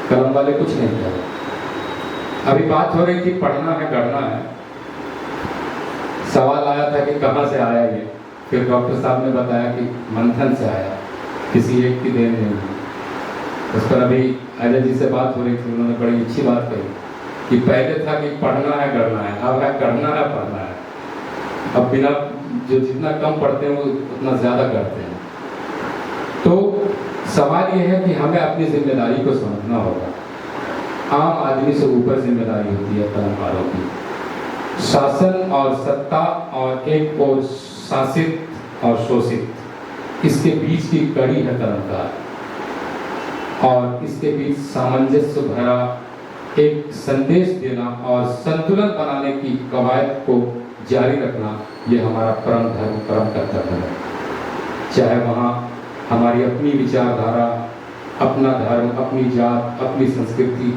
कलम वाले कुछ नहीं कर रहे। अभी बात हो रही थी पढ़ना है गढ़ना है, सवाल आया था कि कहाँ से आया ये, फिर डॉक्टर साहब ने बताया कि मंथन से आया, किसी एक की देन नहीं है। उस पर अभी अजय जी से बात हो रही थी, उन्होंने बड़ी अच्छी बात कही कि पहले था कि पढ़ना है गढ़ना है, अब है गढ़ना है पढ़ना है। अब बिना जो जितना कम पढ़ते हैं वो उतना ज़्यादा करते हैं। तो सवाल ये है कि हमें अपनी जिम्मेदारी को समझना होगा। आम आदमी से ऊपर जिम्मेदारी होती है कलमकारों की। शासन और सत्ता और एक और शासित और शोषित, इसके बीच की कड़ी है कलमकार, और इसके बीच सामंजस्य भरा एक संदेश देना और संतुलन बनाने की कवायद को जारी रखना, ये हमारा परम धर्म, परम कर्तव्य है। चाहे वहाँ हमारी अपनी विचारधारा, अपना धर्म, अपनी जात, अपनी संस्कृति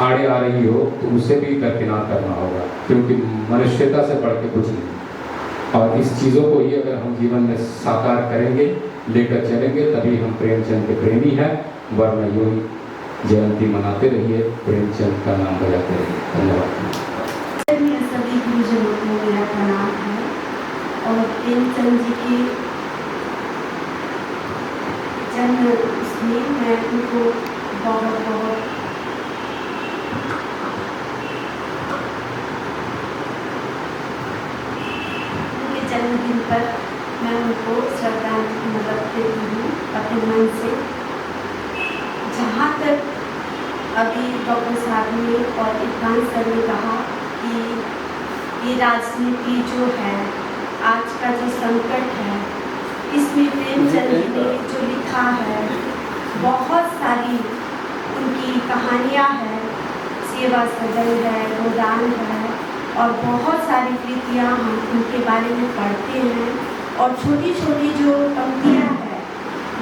आड़े आ रही हो तो उसे भी दरकिनार करना होगा, क्योंकि मनुष्यता से बढ़ के कुछ नहीं। और इस चीज़ों को ही अगर हम जीवन में साकार करेंगे, लेकर चलेंगे, तभी हम प्रेमचंद के प्रेमी हैं। वरना यूं ही जयंती मनाते रहिए, प्रेमचंद का नाम बजाते रहिए। धन्यवाद। सभी गुरुजनों को मेरा प्रणाम है और प्रेमचंद जी की जन्म उसमें मैं उनको बहुत बहुत उनके जन्मदिन पर मैं उनको श्रद्धांजलि देती हूँ अपने मन से। जहाँ तक अभी डॉक्टर साहब ने और इरफान सर ने कहा कि ये राजनीति जो है, आज का जो संकट है, इसमें प्रेमचंद जी ने जो लिखा है, बहुत सारी उनकी कहानियाँ हैं, सेवा सदन है, गोदान है, और बहुत सारी कृतियाँ हम उनके बारे में पढ़ते हैं। और छोटी छोटी जो पंक्तियाँ हैं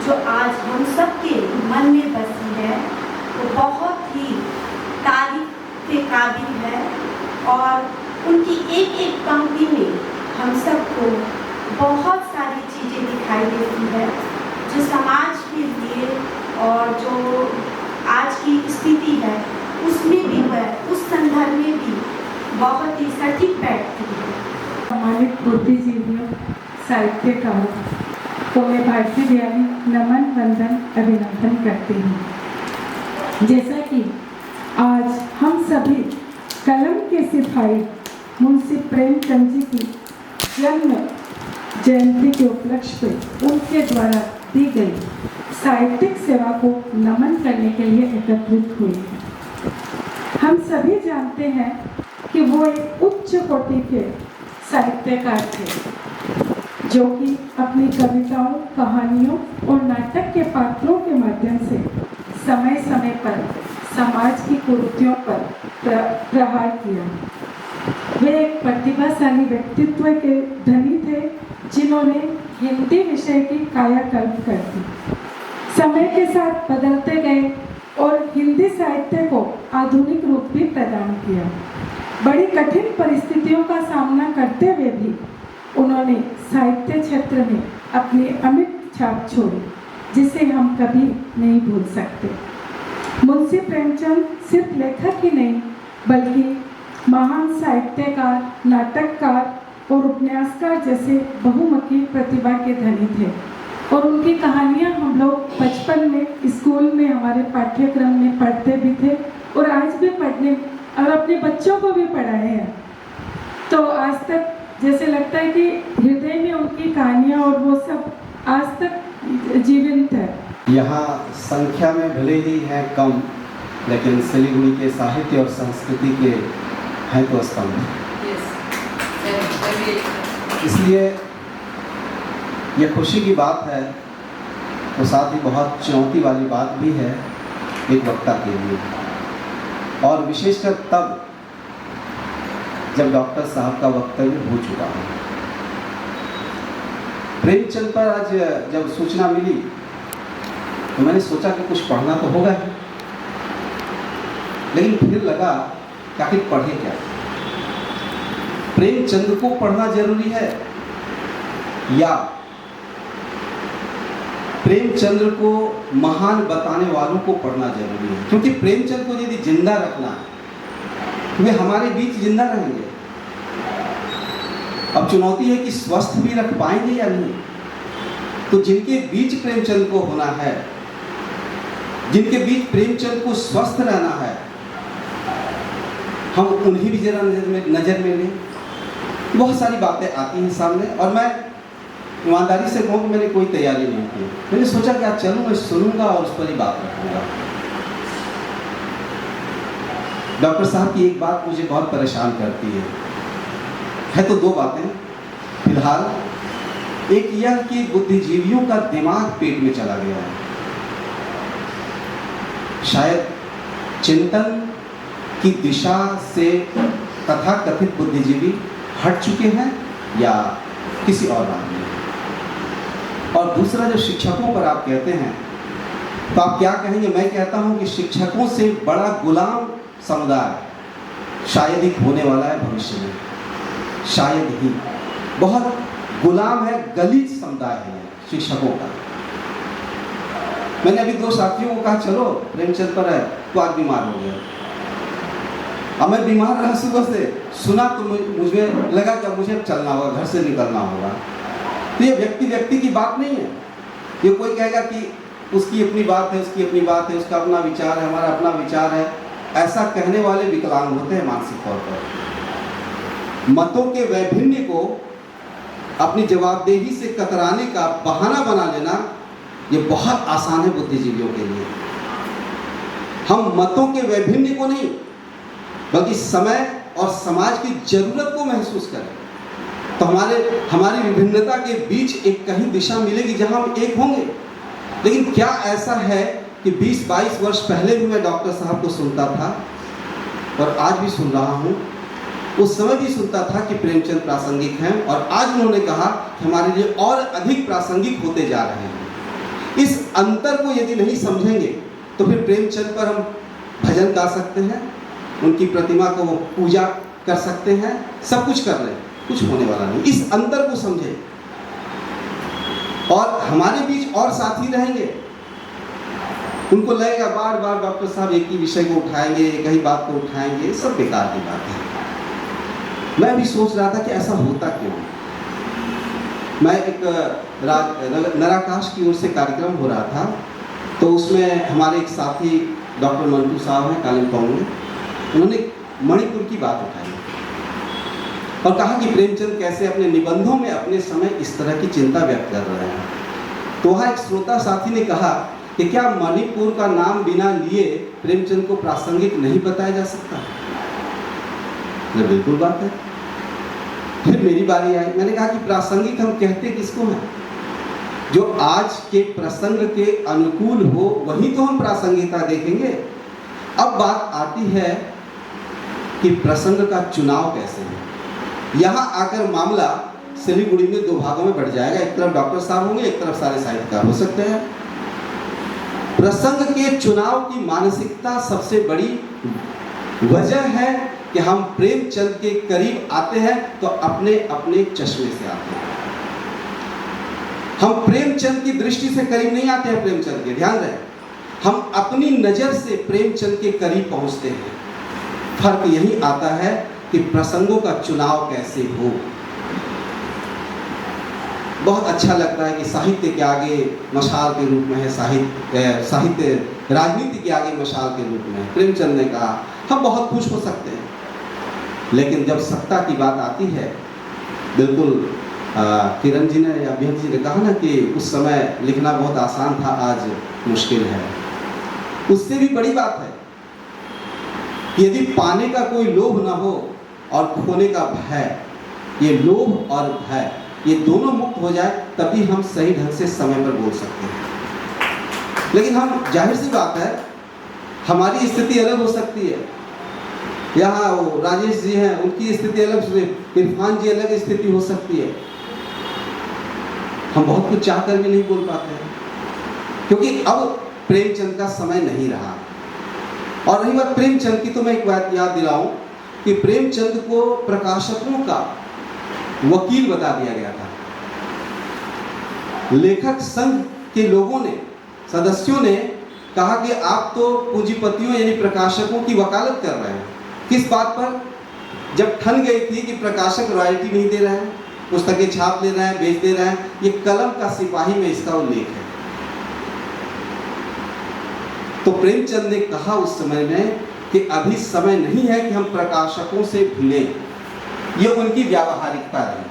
जो आज हम सबके मन में बसी है, वो बहुत ही तारीफ के काबिल है। और उनकी एक एक पंक्ति में हम सबको बहुत सारी चीज़ें दिखाई देती है जो समाज के लिए और जो आज की स्थिति है उसमें भी है, उस संदर्भ में भी बहुत ही सटीक बैठती है। हमारे बुद्धिजीवियों, साहित्यकारों को मैं भारतीय दयानी नमन, वंदन, अभिनंदन करती हूँ। जैसा कि आज हम सभी कलम के सिपाही मुंशी प्रेमचंद जी की जन्म जयंती के उपलक्ष्य पे उनके द्वारा दी गई साहित्यिक सेवा को नमन करने के लिए एकत्रित हुए हैं। हम सभी जानते हैं कि वो एक उच्च कोटि के साहित्यकार थे, जो कि अपनी कविताओं, कहानियों और नाटक के पात्रों के माध्यम से समय समय पर समाज की कुरीतियों पर प्रहार किया। वे एक प्रतिभाशाली व्यक्तित्व के धनी थे, जिन्होंने हिंदी विषय की कायाकल्प कर दी। समय के साथ बदलते गए और हिंदी साहित्य को आधुनिक रूप भी प्रदान किया। बड़ी कठिन परिस्थितियों का सामना करते हुए भी उन्होंने साहित्य क्षेत्र में अपनी अमिट छाप छोड़ी, जिसे हम कभी नहीं भूल सकते। मुंशी प्रेमचंद सिर्फ लेखक ही नहीं, बल्कि महान साहित्यकार, नाटककार और उपन्यासकार जैसे बहुमुखी प्रतिभा के धनी थे। और उनकी कहानियाँ हम लोग बचपन में स्कूल में हमारे पाठ्यक्रम में पढ़ते भी थे और आज भी पढ़ने और अपने बच्चों को भी पढ़ाए हैं। तो आज तक जैसे लगता है कि हृदय में उनकी कहानियाँ और वो सब आज तक जीवंत है। यहाँ संख्या में भले ही हैं कम, लेकिन सिलीगुड़ी के साहित्य और संस्कृति के हैं तो स्तंभ। इसलिए ये खुशी की बात है तो साथ ही बहुत चुनौती वाली बात भी है एक वक्ता के लिए, और विशेषकर तब जब डॉक्टर साहब का वक्तव्य हो चुका है। प्रेमचंद पर आज जब सूचना मिली तो मैंने सोचा कि कुछ पढ़ना तो होगा ही, लेकिन फिर लगा कि आखिर पढ़े क्या। प्रेमचंद को पढ़ना जरूरी है या प्रेमचंद्र को महान बताने वालों को पढ़ना जरूरी है? क्योंकि प्रेमचंद को यदि जिंदा रखना है, वे हमारे बीच जिंदा रहेंगे। अब चुनौती है कि स्वस्थ भी रख पाएंगे या नहीं। तो जिनके बीच प्रेमचंद को होना है, जिनके बीच प्रेमचंद को स्वस्थ रहना है, हम उन्हें भी जरा नजर में लें। बहुत सारी बातें आती हैं सामने, और मैं ईमानदारी से कहूँ कि मैंने कोई तैयारी नहीं की। मैंने सोचा कि आज चलूँ, मैं सुनूंगा और उस पर ही बात रखूंगा। डॉक्टर साहब की एक बात मुझे बहुत परेशान करती है तो दो बातें फिलहाल। एक यह कि बुद्धिजीवियों का दिमाग पेट में चला गया है। शायद चिंतन की दिशा से तथाकथित बुद्धिजीवी हट चुके हैं या किसी और बात में। और दूसरा, जो शिक्षकों पर आप कहते हैं तो आप क्या कहेंगे? मैं कहता हूं कि शिक्षकों से बड़ा गुलाम समुदाय शायद ही होने वाला है भविष्य में। शायद ही बहुत गुलाम है, गलीज समुदाय है शिक्षकों का। मैंने अभी दो साथियों को कहा चलो प्रेमचंद पर है, तो आज बीमार हो गया। अब मैं बीमार रहा, सुबह से सुना तो मुझे लगा कि अब मुझे चलना होगा, घर से निकलना होगा। तो ये व्यक्ति की बात नहीं है। ये कोई कहेगा कि उसकी अपनी बात है, उसकी अपनी बात है, उसका अपना विचार है, हमारा अपना विचार है। ऐसा कहने वाले विकलांग होते हैं मानसिक तौर पर। मतों के वैभिन्न को अपनी जवाबदेही से कतराने का बहाना बना लेना, ये बहुत आसान है बुद्धिजीवियों के लिए। हम मतों के वैभिन्न को नहीं, बल्कि समय और समाज की जरूरत को महसूस करें, तो हमारी विभिन्नता के बीच एक कहीं दिशा मिलेगी जहां हम एक होंगे। लेकिन क्या ऐसा है कि 20-22 वर्ष पहले भी मैं डॉक्टर साहब को सुनता था और आज भी सुन रहा हूं। उस समय भी सुनता था कि प्रेमचंद प्रासंगिक हैं, और आज उन्होंने कहा कि हमारे लिए और अधिक प्रासंगिक होते जा रहे हैं। इस अंतर को यदि नहीं समझेंगे तो फिर प्रेमचंद पर हम भजन गा सकते हैं, उनकी प्रतिमा को वो पूजा कर सकते हैं, सब कुछ कर रहे हैं, कुछ होने वाला नहीं। इस अंतर को समझें। और हमारे बीच और साथी रहेंगे, उनको लगेगा बार बार डॉक्टर साहब एक ही विषय को उठाएंगे, एक ही बात को उठाएंगे, सब बेकार की बात है। मैं भी सोच रहा था कि ऐसा होता क्यों। मैं एक नराकाश की ओर से कार्यक्रम हो रहा था, तो उसमें हमारे एक साथी डॉक्टर मंटू साहब हैं कालिम्पोंग में, उन्होंने मणिपुर की बात उठाई और कहा कि प्रेमचंद कैसे अपने निबंधों में अपने समय इस तरह की चिंता व्यक्त कर रहे हैं। तो वहाँ एक श्रोता साथी ने कहा कि क्या मणिपुर का नाम बिना लिए प्रेमचंद को प्रासंगिक नहीं बताया जा सकता? बिल्कुल बात है। फिर मेरी बारी आई, मैंने कहा कि प्रासंगिक हम कहते किसको हैं? जो आज के प्रसंग के अनुकूल हो वही तो हम प्रासंगिकता देखेंगे। अब बात आती है कि प्रसंग का चुनाव कैसे है। यहाँ आकर मामला सिलीगुड़ी में दो भागों में बढ़ जाएगा। एक तरफ डॉक्टर साहब होंगे, एक तरफ सारे साहित्यकार हो सकते हैं। प्रसंग के चुनाव की मानसिकता सबसे बड़ी वजह है कि हम प्रेमचंद के करीब आते हैं तो अपने अपने चश्मे से आते हैं। हम प्रेमचंद की दृष्टि से करीब नहीं आते हैं प्रेमचंद के, ध्यान रहे। हम अपनी नजर से प्रेमचंद के करीब पहुंचते हैं। फर्क यही आता है कि प्रसंगों का चुनाव कैसे हो। बहुत अच्छा लगता है कि साहित्य के आगे मशाल के रूप में है, साहित्य राजनीति के आगे मशाल के रूप में है। प्रेमचंद ने कहा हम बहुत खुश हो सकते हैं, लेकिन जब सत्ता की बात आती है, बिल्कुल किरण जी ने या अभ्यर्थ जी ने कहा ना कि उस समय लिखना बहुत आसान था, आज मुश्किल है। उससे भी बड़ी बात है कि यदि पाने का कोई लोभ ना हो और खोने का भय, ये लोभ और भय ये दोनों मुक्त हो जाए, तभी हम सही ढंग से समय पर बोल सकते हैं। लेकिन हम, जाहिर सी बात है, हमारी स्थिति अलग हो सकती है। यहाँ वो राजेश जी हैं, उनकी स्थिति अलग, इरफान जी अलग स्थिति हो सकती है। हम बहुत कुछ चाह कर भी नहीं बोल पाते हैं, क्योंकि अब प्रेमचंद का समय नहीं रहा। और रही बात प्रेमचंद की, तो मैं एक बात याद दिलाऊं कि प्रेमचंद को प्रकाशकों का वकील बता दिया गया था। लेखक संघ के लोगों ने, सदस्यों ने कहा कि आप तो पूंजीपतियों यानी प्रकाशकों की वकालत कर रहे हैं। किस बात पर? जब ठन गई थी कि प्रकाशक रॉयल्टी नहीं दे रहे हैं, पुस्तकें छाप ले रहे हैं, बेच दे रहे हैं, ये कलम का सिपाही में इसका उल्लेख है। तो प्रेमचंद ने कहा उस समय में कि अभी समय नहीं है कि हम प्रकाशकों से भिड़ें। ये उनकी व्यावहारिकता है,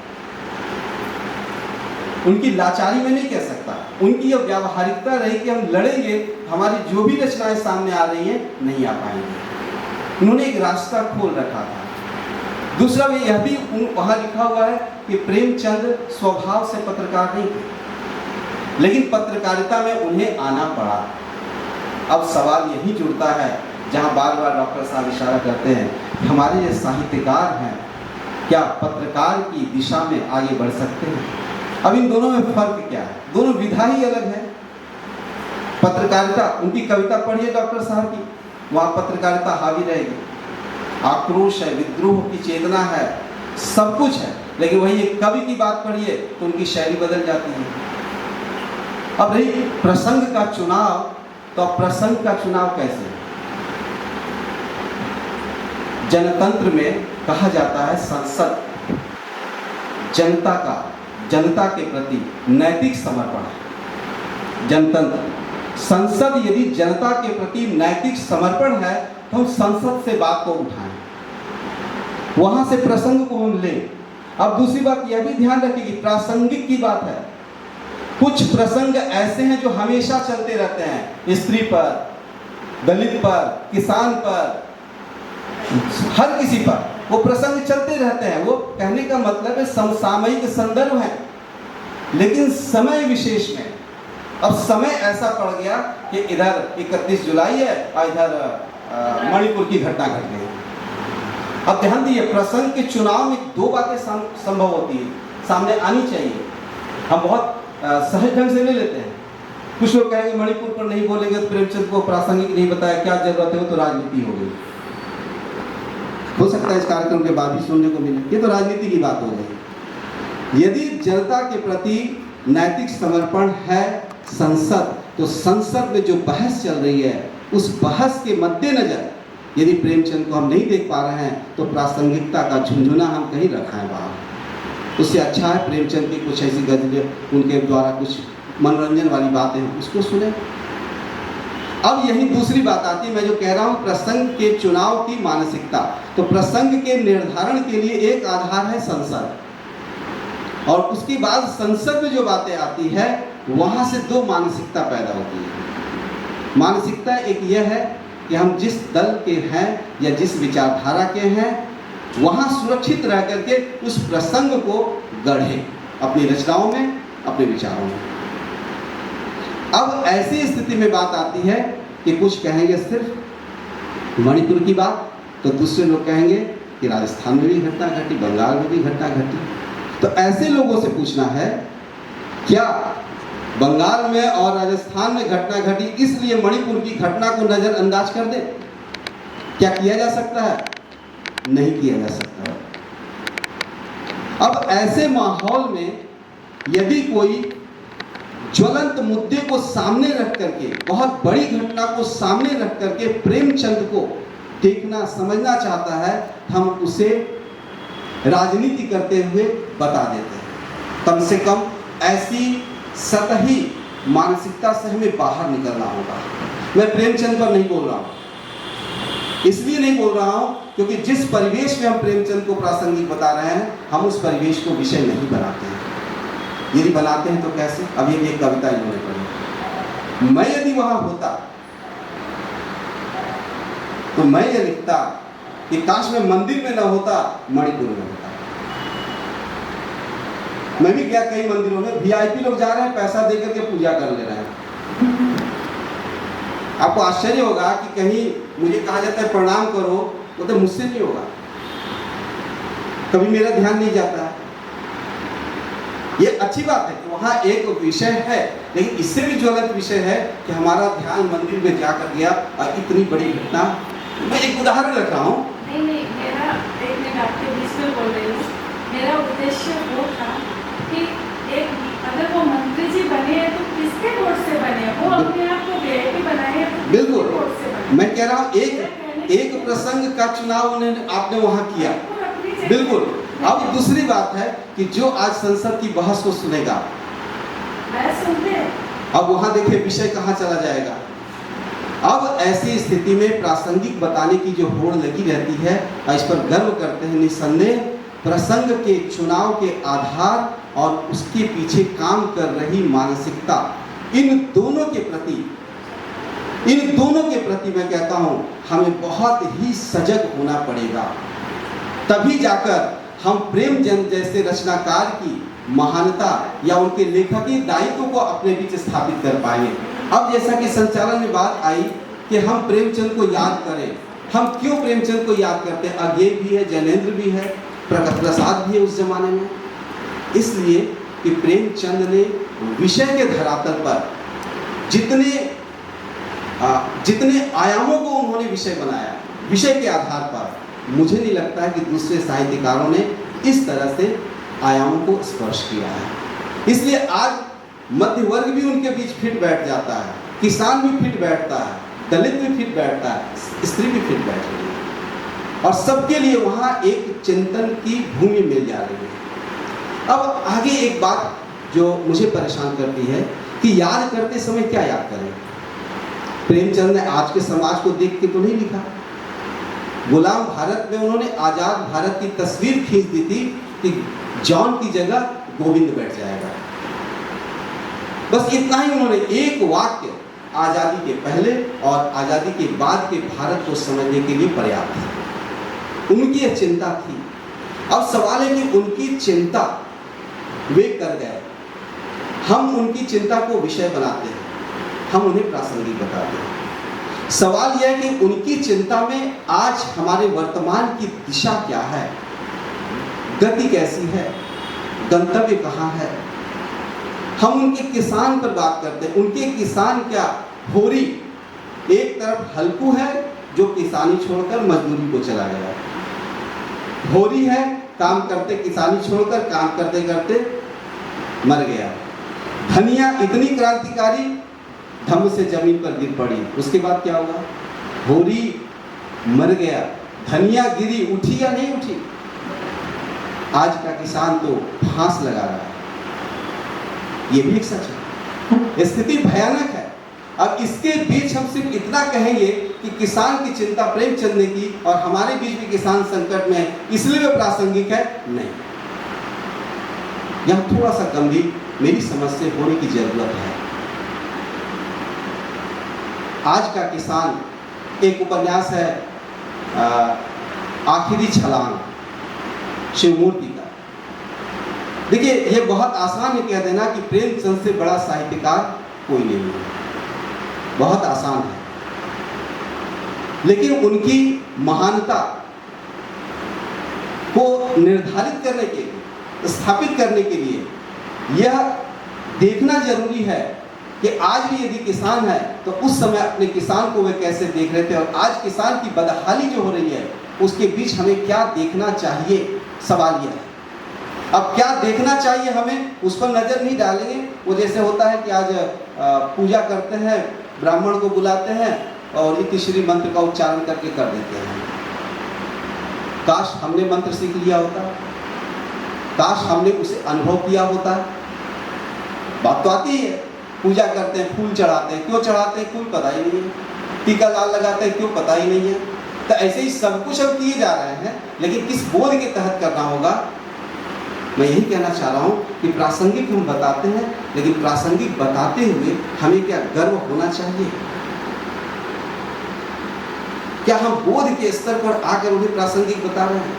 उनकी लाचारी में नहीं कह सकता, उनकी यह व्यावहारिकता रही कि हम लड़ेंगे, हमारी जो भी रचनाएं सामने आ रही हैं नहीं आ पाएंगे। उन्होंने एक रास्ता खोल रखा था। दूसरा में यह भी वहां लिखा हुआ है कि प्रेमचंद स्वभाव से पत्रकार नहीं थे, लेकिन पत्रकारिता में उन्हें आना पड़ा। अब सवाल यही जुड़ता है जहां बार बार डॉक्टर साहब इशारा करते हैं, हमारे ये साहित्यकार हैं, क्या पत्रकार की दिशा में आगे बढ़ सकते हैं? अब इन दोनों में फर्क क्या है? दोनों विधा ही अलग है। पत्रकारिता, उनकी कविता पढ़िए डॉक्टर साहब की, वहाँ पत्रकारिता हावी रहेगी, आक्रोश है, विद्रोह की चेतना है, सब कुछ है। लेकिन वही एक कवि की बात पढ़िए तो उनकी शैली बदल जाती है। अब रही प्रसंग का चुनाव, तो प्रसंग का चुनाव कैसे? जनतंत्र में कहा जाता है संसद जनता के प्रति नैतिक समर्पण है। जनतंत्र, संसद यदि जनता के प्रति नैतिक समर्पण है तो हम संसद से बात को उठाएं, वहां से प्रसंग को हम लें। अब दूसरी बात यह भी ध्यान रखें कि प्रासंगिक की बात है। कुछ प्रसंग ऐसे हैं जो हमेशा चलते रहते हैं, स्त्री पर, दलित पर, किसान पर, हर किसी पर वो प्रसंग चलते रहते हैं। वो कहने का मतलब है समसामयिक संदर्भ है, लेकिन समय विशेष में अब समय ऐसा पड़ गया कि इधर 31 जुलाई है और इधर मणिपुर की घटना घट गई। अब ध्यान दीजिए, प्रसंग के चुनाव में दो बातें संभव होती है, सामने आनी चाहिए। हम बहुत सहज ढंग से ले लेते हैं। कुछ लोग कहेंगे मणिपुर पर नहीं बोलेंगे तो प्रेमचंद को प्रासंगिक नहीं बताया, क्या जरूरत है, वो तो राजनीति हो गई। हो सकता है इस कार्यक्रम के बाद भी सुनने को मिले, ये तो राजनीति की बात हो गई। यदि जनता के प्रति नैतिक समर्पण है संसद, तो संसद में जो बहस चल रही है उस बहस के मद्देनजर यदि प्रेमचंद को हम नहीं देख पा रहे हैं तो प्रासंगिकता का झुंझुना हम कहीं रखा है बाहर। उससे अच्छा है प्रेमचंद की कुछ ऐसी गजलें, उनके द्वारा कुछ मनोरंजन वाली बातें हैं, उसको सुने। अब यही दूसरी बात आती है, मैं जो कह रहा हूँ प्रसंग के चुनाव की मानसिकता। तो प्रसंग के निर्धारण के लिए एक आधार है संसद, और उसके बाद संसद में जो बातें आती है वहां से दो मानसिकता पैदा होती है। मानसिकता एक यह है कि हम जिस दल के हैं या जिस विचारधारा के हैं वहां सुरक्षित रह करके उस प्रसंग को गढ़ें अपनी रचनाओं में, अपने विचारों में। अब ऐसी स्थिति में बात आती है कि कुछ कहेंगे सिर्फ मणिपुर की बात, तो दूसरे लोग कहेंगे कि राजस्थान में भी घटना घटी, बंगाल में भी घटना घटी। तो ऐसे लोगों से पूछना है, क्या बंगाल में और राजस्थान में घटना घटी इसलिए मणिपुर की घटना को नजरअंदाज कर दे? क्या किया जा सकता है? नहीं किया जा सकता। अब ऐसे माहौल में यदि कोई ज्वलंत मुद्दे को सामने रख करके, बहुत बड़ी घटना को सामने रख करके प्रेमचंद को देखना समझना चाहता है, हम उसे राजनीति करते हुए बता देते हैं। कम से कम ऐसी सतही मानसिकता से हमें बाहर निकलना होगा। मैं प्रेमचंद पर नहीं बोल रहा हूँ, इसलिए नहीं बोल रहा हूँ क्योंकि जिस परिवेश में हम प्रेमचंद को प्रासंगिक बता रहे हैं, हम उस परिवेश को विषय नहीं बनाते हैं। यदि बनाते हैं तो कैसे? अब ये एक कविता इन्होंने पढ़ी, मैं यदि वहां होता तो मैं ये लिखता कि काश मैं मंदिर में न होता, मणिपुर में होता। मैं भी गया कई मंदिरों में, वीआईपी लोग जा रहे हैं, पैसा देकर के पूजा कर ले रहे हैं। आपको आश्चर्य होगा कि कहीं मुझे कहा जाता है प्रणाम करो, वो तो मुझसे नहीं होगा, कभी मेरा ध्यान नहीं जाता है। ये अच्छी बात है कि वहाँ एक विषय है, लेकिन इससे भी ज्वलंत विषय है कि हमारा ध्यान मंदिर में जाकर गया और इतनी बड़ी घटना। मैं एक उदाहरण रख रहा हूँ। नहीं, मेरा एक मिनट आपके बीच में बोल रही हूँ। मेरा उद्देश्य वो था कि एक अगर वो मंत्री जी बने हैं तो किसके वोट से बने? वो अपने आप को वीआईपी बनाए हैं तो बिल्कुल, किसके वोट से बने? मैं कह रहा हूँ एक प्रसंग का चुनाव आपने वहाँ किया, बिल्कुल। अब दूसरी बात है कि जो आज संसद की बहस को सुनेगा, अब वहाँ देखिए विषय कहाँ चला जाएगा। अब ऐसी स्थिति में प्रासंगिक बताने की जो होड़ लगी रहती है और इस पर गर्व करते हैं, निसंदेह प्रसंग के चुनाव के आधार और उसके पीछे काम कर रही मानसिकता, इन दोनों के प्रति मैं कहता हूं हमें बहुत ही सजग होना पड़ेगा। तभी जाकर हम प्रेमचंद जैसे रचनाकार की महानता या उनके लेखकीय दायित्व को अपने बीच स्थापित कर पाएंगे। अब जैसा कि संचालन में बात आई कि हम प्रेमचंद को याद करें, हम क्यों प्रेमचंद को याद करते हैं? अज्ञे भी है, जैनेन्द्र भी है, प्रकट प्रसाद भी है उस जमाने में, इसलिए कि प्रेमचंद ने विषय के धरातल पर जितने आयामों को उन्होंने विषय बनाया, विषय के आधार पर, मुझे नहीं लगता है कि दूसरे साहित्यकारों ने इस तरह से आयामों को स्पर्श किया है। इसलिए आज मध्य वर्ग भी उनके बीच फिट बैठ जाता है, किसान भी फिट बैठता है, दलित भी फिट बैठता है, स्त्री भी फिट बैठ रही है, और सबके लिए वहाँ एक चिंतन की भूमि मिल जा रही है। अब आगे एक बात जो मुझे परेशान करती है कि याद करते समय क्या याद करें? प्रेमचंद ने आज के समाज को देख के तो नहीं लिखा। गुलाम भारत में उन्होंने आजाद भारत की तस्वीर खींच दी थी कि जॉन की जगह गोविंद बैठ जाएगा। बस इतना ही उन्होंने एक वाक्य आजादी के पहले और आजादी के बाद के भारत को समझने के लिए पर्याप्त है। उनकी यह चिंता थी। अब सवाल है कि उनकी चिंता वे कर गए, हम उनकी चिंता को विषय बनाते हैं, हम उन्हें प्रासंगिक बताते हैं। सवाल यह है कि उनकी चिंता में आज हमारे वर्तमान की दिशा क्या है, गति कैसी है, गंतव्य कहाँ है। हम उनके किसान पर बात करते हैं। उनके किसान क्या, होरी एक तरफ हल्कू है जो किसानी छोड़कर मजदूरी को चला गया, होरी है काम करते किसानी छोड़कर काम करते करते मर गया। धनिया इतनी क्रांतिकारी धम्म से जमीन पर गिर पड़ी, उसके बाद क्या हुआ? होरी मर गया, धनिया गिरी, उठी या नहीं उठी? आज का किसान तो फांस लगा रहा है। ये भी एक सच है, स्थिति भयानक है। अब इसके बीच हम सिर्फ इतना कहेंगे कि किसान की चिंता प्रेमचंद ने की और हमारे बीच भी किसान संकट में है, इसलिए वे प्रासंगिक है, नहीं। यह थोड़ा सा गंभीर मेरी समझ से होने की जरूरत है। आज का किसान, एक उपन्यास है आखिरी छलांग शिवमूर्ति का। देखिए ये बहुत आसान है कह देना कि प्रेमचंद से बड़ा साहित्यकार कोई नहीं है, बहुत आसान है। लेकिन उनकी महानता को निर्धारित करने के लिए, स्थापित करने के लिए यह देखना जरूरी है कि आज भी यदि किसान है तो उस समय अपने किसान को वे कैसे देख रहे थे और आज किसान की बदहाली जो हो रही है उसके बीच हमें क्या देखना चाहिए, सवाल यह है। अब क्या देखना चाहिए हमें उस पर नजर नहीं डालेंगे। वो जैसे होता है कि आज पूजा करते हैं, ब्राह्मण को बुलाते हैं और इति श्री मंत्र का उच्चारण करके कर देते हैं। काश हमने मंत्र सीख लिया होता, काश हमने उसे अनुभव किया होता, बात तो आती है। पूजा करते हैं, फूल चढ़ाते हैं, क्यों चढ़ाते हैं, कोई पता ही नहीं है। टीका लाल लगाते हैं, क्यों पता ही नहीं है। तो ऐसे ही सब कुछ अब किए जा रहे हैं, लेकिन किस बोध के तहत करना होगा। मैं यही कहना चाह रहा हूँ कि प्रासंगिक हम बताते हैं, लेकिन प्रासंगिक बताते हुए हमें क्या गर्व होना चाहिए? क्या हम बोध के स्तर पर आकर उन्हें प्रासंगिक बता रहे हैं?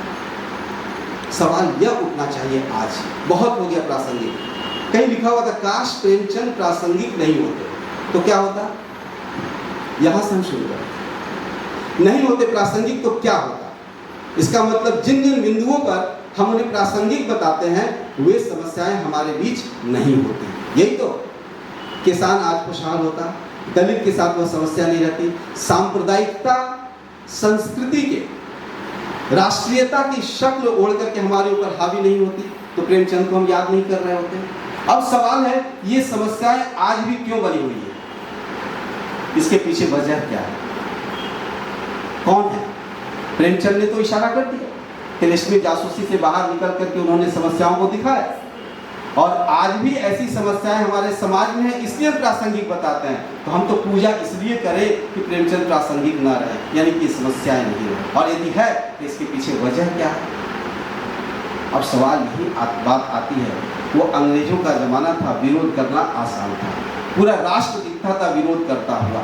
सवाल यह उठना चाहिए। आज बहुत हो गया प्रासंगिक। कहीं लिखा हुआ था काश प्रेमचंद प्रासंगिक नहीं होते तो क्या होता? यहां से हम शुरू करें। नहीं होते प्रासंगिक तो क्या होता? इसका मतलब जिन जिन बिंदुओं पर हम उन्हें प्रासंगिक बताते हैं वे समस्याएं हमारे बीच नहीं होती। यही तो किसान आज खुशहाल होता, दलित के साथ वह समस्या नहीं रहती, सांप्रदायिकता संस्कृति के राष्ट्रीयता की शक्ल ओढ़ करके हमारे ऊपर हावी नहीं होती, तो प्रेमचंद को हम याद नहीं कर रहे होते। अब सवाल है ये समस्याएं आज भी क्यों बनी हुई है? इसके पीछे वजह क्या है? कौन है? प्रेमचंद ने तो इशारा कर दिया, तिलिस्मी जासूसी से बाहर निकल करके उन्होंने समस्याओं को दिखाया, और आज भी ऐसी समस्याएं हमारे समाज में है, इसलिए हम प्रासंगिक बताते हैं। तो हम तो पूजा इसलिए करें कि प्रेमचंद प्रासंगिक ना रहे, यानी कि समस्याएं नहीं रहे, और यदि है तो इसके पीछे वजह क्या है? अब सवाल यही बात आती है, वो अंग्रेजों का जमाना था, विरोध करना आसान था, पूरा राष्ट्र दिखता था विरोध करता हुआ,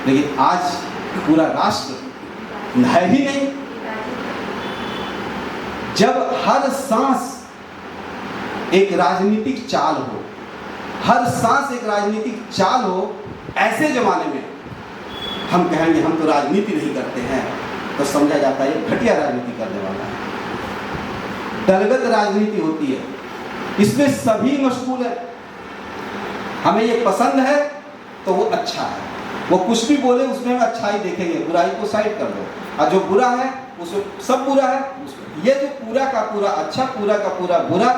लेकिन आज पूरा राष्ट्र है ही नहीं। जब हर सांस एक राजनीतिक चाल हो, हर सांस एक राजनीतिक चाल हो, ऐसे जमाने में हम कहेंगे हम तो राजनीति नहीं करते हैं, तो समझा जाता है घटिया राजनीति करने वाला है। दलगत राजनीति होती है, इसमें सभी मशगूल है। हमें ये पसंद है तो वो अच्छा है, वो कुछ भी बोले उसमें हम अच्छाई देखेंगे, बुराई को साइड कर दो, और जो बुरा है उसमें सब बुरा है उसमें। ये जो पूरा का पूरा अच्छा, पूरा का पूरा बुरा,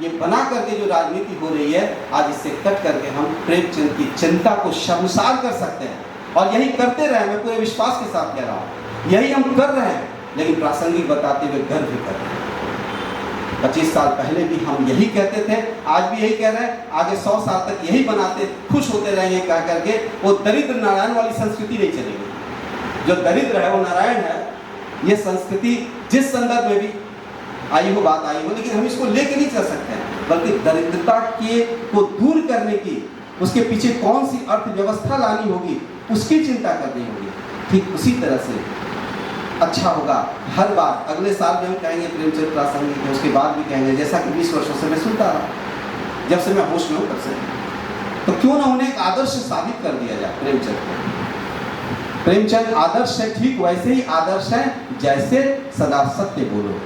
ये बना करके जो राजनीति हो रही है, आज इससे कट करके हम प्रेमचंद की चिंता को शर्मसार कर सकते हैं, और यही करते रहे। मैं पूरे विश्वास के साथ कह रहा हूँ, यही हम कर रहे हैं, लेकिन प्रासंगिक बताते हुए गर्व भी कर रहे हैं। 25 साल पहले भी हम यही कहते थे, आज भी यही कह रहे हैं, आगे 100 साल तक यही बनाते खुश होते रहेंगे कह करके। वो दरिद्र नारायण वाली संस्कृति नहीं चलेगी। जो दरिद्र है वो नारायण है। ये संस्कृति जिस संदर्भ में भी आई हो, बात आई हो, लेकिन हम इसको लेके नहीं चल सकते हैं, बल्कि दरिद्रता के को दूर करने की, उसके पीछे कौन सी अर्थव्यवस्था लानी होगी उसकी चिंता करनी होगी। ठीक उसी तरह से अच्छा होगा हर बार अगले साल भी हम कहेंगे प्रेमचंद प्रासंगिक है, उसके बाद भी कहेंगे, जैसा कि 20 वर्षों से मैं सुनता रहा, जब से मैं होश में हूँ तब से। तो क्यों ना उन्हें एक आदर्श साबित कर दिया जाए प्रेमचंद को। प्रेमचंद आदर्श है, ठीक वैसे ही आदर्श है जैसे सदा सत्य बोलो।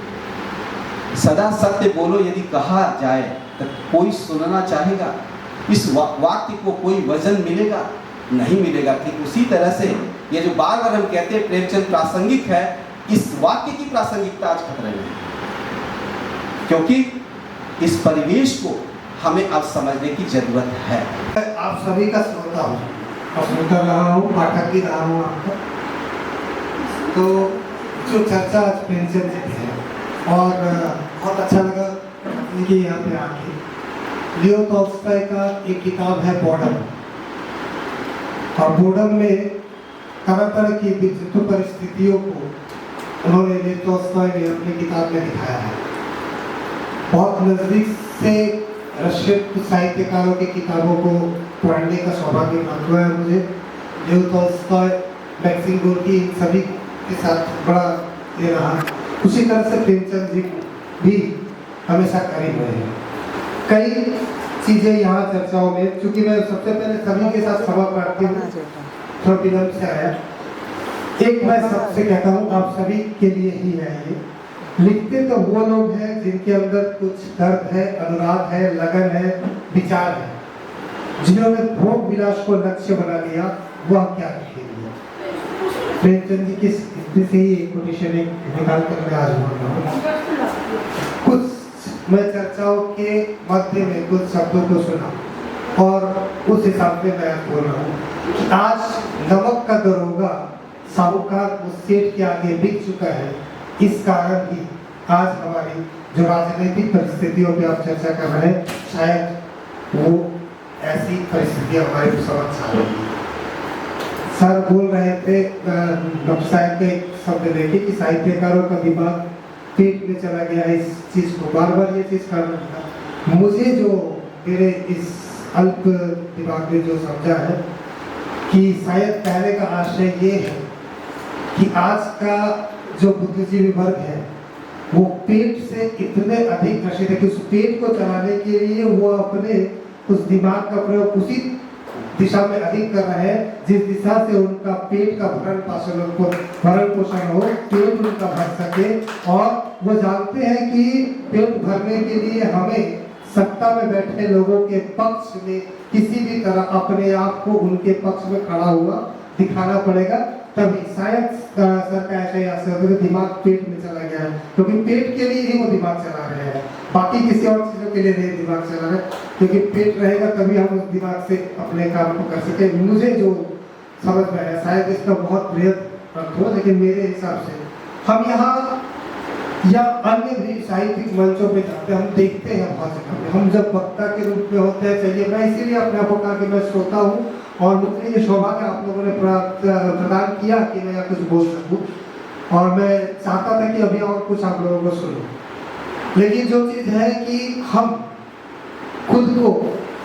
सदा सत्य बोलो यदि कहा जाए तो कोई सुनना चाहेगा? इस वाक्य को कोई वजन मिलेगा? नहीं मिलेगा। ठीक उसी तरह से ये जो बार बार हम कहते हैं प्रेमचंद प्रासंगिक है, इस वाक्य की प्रासंगिकता आज खतरे में है, क्योंकि इस परिवेश को हमें अब समझने की जरूरत है। आप सभी का श्रोता हूँ और सुनता रहा हूँ, पाठक भी रहा हूँ आपका। तो जो चर्चा आज प्रेमचंद जी की है, और बहुत अच्छा लगा इनके यहाँ पे आके। लियो टॉल्स्टॉय का एक किताब है बोर्डम, और बोर्डम में तरह तरह की विचित्र परिस्थितियों को उन्होंने लियो टॉल्स्टॉय ने अपनी किताब में दिखाया है। बहुत नज़दीक से रशियन साहित्यकारों की किताबों को पढ़ने का सौभाग्य प्राप्त हुआ है मुझे। लियो टॉल्स्टॉय, मैक्सिम गोर्की, सभी के साथ बड़ा ये रहा। उसी तरह से प्रेमचंद जी भी हमेशा करीब रहे हैं। कई चीज़ें यहाँ चर्चाओं में, चूंकि मैं सबसे पहले सभी के साथ क्षमा प्रार्थी हूँ, थोड़ा विलंब से आया। एक मैं सबसे कहता हूँ, आप सभी के लिए ही है ये। लिखते तो वो लोग हैं जिनके अंदर कुछ दर्द है, अनुराग है, लगन है, विचार है। जिन्होंने भोग विलास को लक्ष्य बना लिया, वह क्या लिखेंगे? प्रेमचंद जी की से ही एक कोटेशन निकाल कर मैं आज बोल रहा हूँ। कुछ मैं चर्चाओं के मध्य में कुछ शब्दों को सुना और उस हिसाब से मैं बोल रहा हूँ। आज नमक का दरोगा साहूकार उस सेठ के आगे बिक चुका है। इस कारण ही आज हमारी जो राजनीतिक परिस्थितियों पे आप चर्चा कर रहे हैं, शायद वो ऐसी परिस्थितियाँ हमारे समझ आ रही है। सर बोल रहे थे डॉक्टर साहब के एक शब्द देखे कि साहित्यकारों का दिमाग पेट में चला गया इस चीज़ को बार बार ये चीज़ करना था। मुझे जो मेरे इस अल्प दिमाग में जो समझा है कि शायद कहने का आशय ये है कि आज का जो बुद्धिजीवी वर्ग है वो पेट से इतने अधिक ग्रसित है कि उस पेट को चलाने के लिए वो अपने उस दिमाग का प्रयोग उसी दिशा में अधिक कर रहे हैं जिस दिशा से उनका पेट का भरण पोषण हो, पेट उनका भर सके। और वो जानते हैं कि पेट भरने के लिए हमें सत्ता में बैठे लोगों के पक्ष में किसी भी तरह अपने आप को उनके पक्ष में खड़ा हुआ दिखाना पड़ेगा, तभी शायद सर का ऐसा या दिमाग पेट में चला गया है, क्योंकि पेट के लिए ही वो दिमाग चला रहे हैं, बाकी किसी और चीजों के लिए नहीं दिमाग चला रहे, क्योंकि पेट रहेगा तभी हम उस दिमाग से अपने काम को कर सके। मुझे जो समझ में आया, शायद इसका बहुत बृहद अर्थ हो, लेकिन मेरे हिसाब से हम यहाँ या अन्य भी साहित्यिक मंचों पे जाते हैं, हम देखते हैं बहुत जगह पे, हम जब वक्ता के रूप में होते हैं, चलिए मैं इसीलिए अपने आप को कहा कि मैं श्रोता हूँ और मुझे ये सौभाग्य आप लोगों ने प्रदान किया कि मैं यहाँ कुछ बोल सकूँ, और मैं चाहता था कि अभी और कुछ आप लोगों को सुनूं। लेकिन जो चीज़ है कि हम खुद को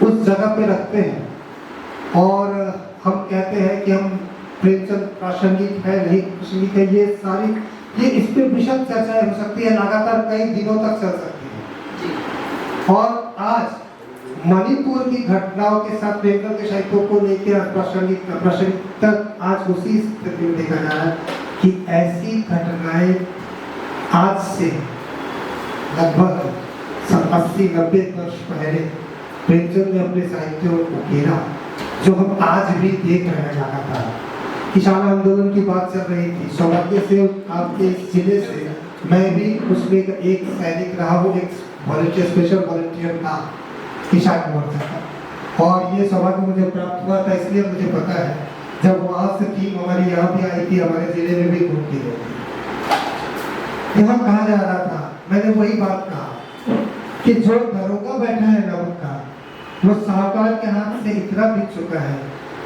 उस जगह पे रखते हैं और हम कहते हैं कि हम प्रेमचंद प्रासंगिक है नहीं प्रासंगिक है, ये इस पे विशद चर्चाएं हो सकती है, लगातार कई दिनों तक चल सकती है। और आज मणिपुर की घटनाओं के साथ प्रेमचंद के साहित्यों को लेकर प्रासंगिक तक आज उसी स्थिति में देखा जा रहा है कि ऐसी घटनाएं आज से लगभग 80-90 वर्ष पहले प्रेमचंद ने अपने साहित्यों को घेरा, जो हम आज भी देख रहे हैं लगातार। किसान आंदोलन की बात चल रही थी, सौभाग्य से आपके जिले से मैं भी उसमें एक सैनिक रहा हूँ, एक वॉलंटियर स्पेशल वॉलंटियर था किसान मोर्चा का, और ये सौभाग्य मुझे प्राप्त हुआ था इसलिए मुझे पता है जब वहाँ से टीम हमारी यहाँ भी आई थी, हमारे जिले में भी घूमती रहती थी। यहाँ कहा जा रहा था, मैंने वही बात कहा कि जो दरोगा बैठा है नमक का, वो साहूकार के हाथ से इतना बिक चुका है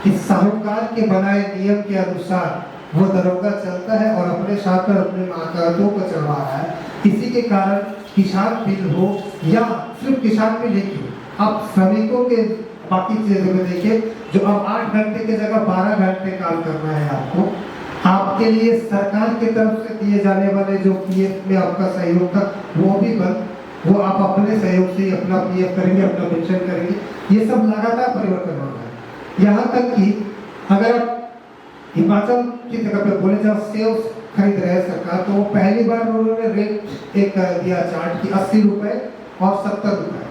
कि साहूकार के बनाए नियम के अनुसार वो दरोगा चलता है और अपने साथ में अपने माताओं को चढ़वा रहा है। इसी के कारण किसान बिल हो या सिर्फ किसान बिल लेके आप श्रमिकों के बाकी चीजों में देखिए, जो अब 8 घंटे की जगह 12 घंटे काम करना है आपको, आपके लिए सरकार की तरफ से दिए जाने वाले जो पीएफ में आपका सहयोग था वो भी बंद, वो आप अपने सहयोग से अपना पीएफ करेंगे, अपना पेंशन करेंगे, ये सब लगातार परिवर्तन हो रहा है। यहाँ तक कि अगर आप हिमाचल की जगह पे बोले जहाँ सेव खरीद रहे हैं सरकार, तो वो पहली बार उन्होंने रेट एक दिया चार्ट की 80 रुपए और 70 रुपए,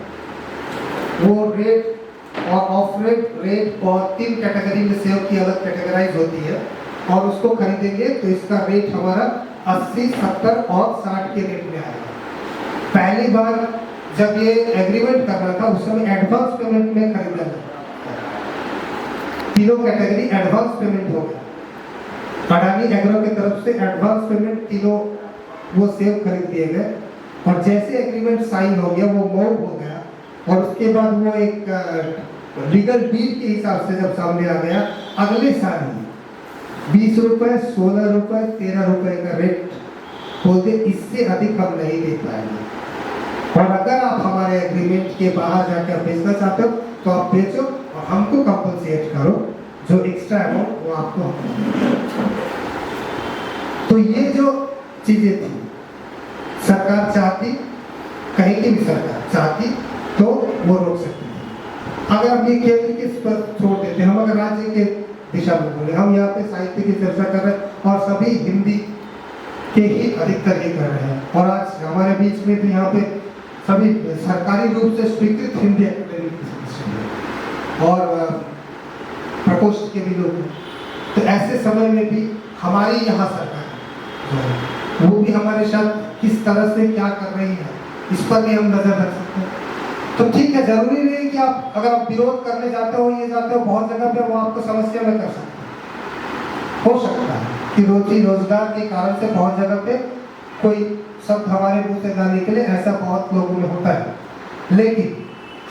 वो रेट और ऑफ रेट और 3 कैटेगरी में सेव की अलग कैटेगराइज होती है, और उसको खरीदेंगे तो इसका रेट हमारा 80, 70 और 60 के रेट में आएगा। पहली बार जब ये एग्रीमेंट करना था उस समय एडवांस पेमेंट में खरीदा था, तीनों कैटेगरी एडवांस पेमेंट हो गया, अडानी एग्रो की तरफ से एडवांस पेमेंट तीनों वो सेव खरीद दिए गए, और जैसे एग्रीमेंट साइन हो गया वो मोड हो गया, और उसके बाद वो एक लीगल डील के हिसाब से जब सामने आ गया, अगले साल ही 20 रुपए, 16 रुपए, 13 रुपए का रेट बोलते, इससे अधिक हम नहीं दे पाएंगे, और अगर आप हमारे एग्रीमेंट के बाहर जाकर बेचना चाहते हो तो आप बेचो और हमको कंपनसेट करो, जो एक्स्ट्रा अमाउंट वो आपको। तो ये जो चीजें थी, सरकार चाहती, कहीं की भी सरकार चाहती तो वो रोक सकती थी। अगर हम ये केंद्र के पर छोड़ देते, हम अगर राज्य के दिशा में बोले, हम यहाँ पे साहित्य की चर्चा कर रहे हैं और सभी हिंदी के ही अधिकतर ये कर रहे हैं, और आज हमारे बीच में भी यहाँ पे सभी सरकारी रूप से स्वीकृत हिंदी एकेडमी और प्रकोष्ठ के भी लोग हैं। तो ऐसे समय में भी हमारी यहाँ सरकार वो भी हमारे साथ किस तरह से क्या कर रही है, इस पर भी हम नजर रख सकते हैं। तो ठीक है, जरूरी नहीं कि आप अगर आप विरोध करने जाते हो, ये जाते हो, बहुत जगह पे वो आपको समस्या में कर सकते हो सकता है कि रोजी रोजगार के कारण से बहुत जगह पे कोई शब्द हमारे मुंह से ना निकले, ऐसा बहुत लोगों में होता है। लेकिन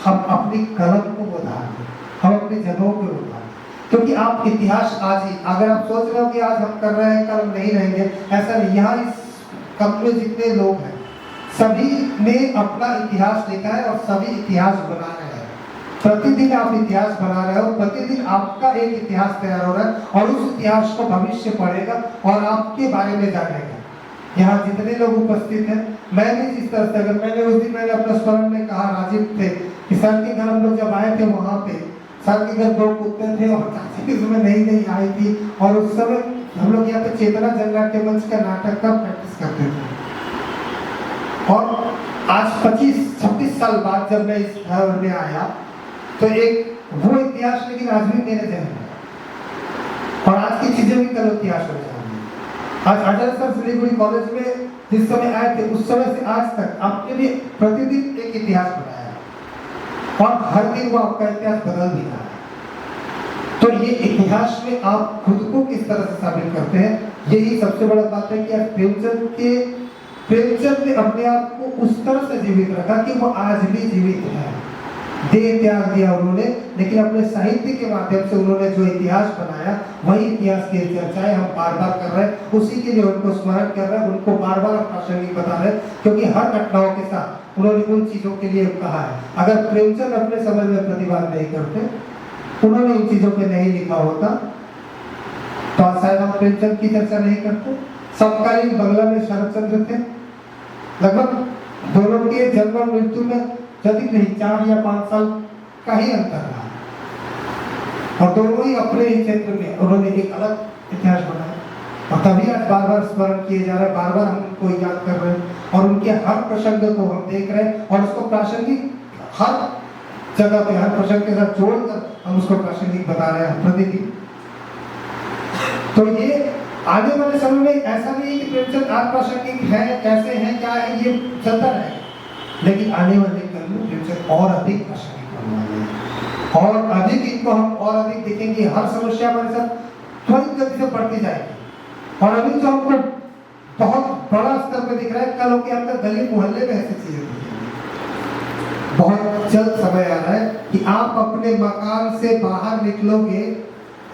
हम अपनी कलम को बढ़ा दें, हम अपनी जगहों पे बढ़ा दें। क्योंकि आप इतिहास आज ही, अगर आप सोच रहे हो कि आज हम कर रहे हैं कल हम नहीं रहेंगे, ऐसा नहीं। यहाँ इस कप में जितने लोग हैं सभी ने अपना इतिहास लिखा है और सभी इतिहास बना रहे हैं। प्रतिदिन आप इतिहास बना रहे हो, प्रतिदिन आपका एक इतिहास तैयार हो रहा है और उस इतिहास को भविष्य पढ़ेगा और आपके बारे में जानेगा। यहाँ जितने लोग उपस्थित हैं, मैं भी जिस तरह से, अगर मैंने उस दिन मैंने अपने स्मरण में कहा, राजीव थे कि सर के घर हम लोग जब आए थे वहाँ पे सर के घर 2 कुत्ते थे और चाची की उसमें नई आई थी और उस समय हम लोग यहाँ पे चेतना जननाट्य मंच का नाटक का प्रैक्टिस करते थे। और आज 25-26 साल बाद जब मैं इस घर में आया तो एक वो इतिहास लेकिन आज भी मेरे जहन में, और आज की चीजें भी कल इतिहास हो जाएंगी। आज आचार्य सर सिलीगुड़ी कॉलेज में जिस समय आए थे उस समय से आज तक आपके लिए प्रतिदिन एक इतिहास बनाया और हर दिन वो आपका इतिहास बदल भी रहा है। तो ये इतिहास में आप खुद को किस तरह से शामिल करते हैं, यही सबसे बड़ा बात है कि आज प्रेमचंद ने अपने आप को उस तरह से जीवित रखा कि वो आज भी जीवित है। देह त्याग दिया उन्होंने, लेकिन अपने साहित्य के माध्यम से उन्होंने जो इतिहास बनाया वही इतिहास की चर्चाएं हम बार बार कर रहे हैं, उसी के लिए उनको स्मरण कर रहे हैं, उनको बार बार प्रासंगिक बता रहे हैं, क्योंकि हर घटनाओं के साथ उन्होंने उन चीजों के लिए कहा है। अगर प्रेमचंद अपने समय में प्रतिवाद नहीं करते, उन्होंने इन चीजों पे नहीं लिखा होता तो शायद हम प्रेमचंद की चर्चा नहीं करते। समकालीन बंगला में शरदचंद्र थे, लगभग दोनों के जन्म और मृत्यु में अधिक नहीं 4 या 5 साल का ही अंतर रहा और दोनों ही अपने ही क्षेत्र में उन्होंने एक अलग इतिहास बनाया और तभी आज बार बार स्मरण किए जा रहे हैं, बार बार हम उनको याद कर रहे हैं और उनके हर प्रसंग को हम देख रहे हैं और उसको प्रासंगिक हर जगह पे हर प्रसंग के साथ जोड़कर हम उसको प्रासंगिक बता रहे हैं प्रतिदिन। तो ये आने वाले समय में ऐसा नहीं कि प्रेमचंद आज प्रासंगिक है, कैसे है, क्या है, ये चलता रहेगा, लेकिन आने वाले कल में प्रेमचंद और अधिक प्रासंगिक बनने वाले हैं और अधिक इनको हम और अधिक देखेंगे। हर समस्या हमारे साथ त्वरित गति से बढ़ती जाएगी और अभी जो हमको बहुत बड़ा स्तर पे दिख रहा है, कल होके हमको गली मोहल्ले में ऐसी चीजें दिखेंगी। बहुत जल्द समय आ रहा है कि आप अपने मकान से बाहर निकलोगे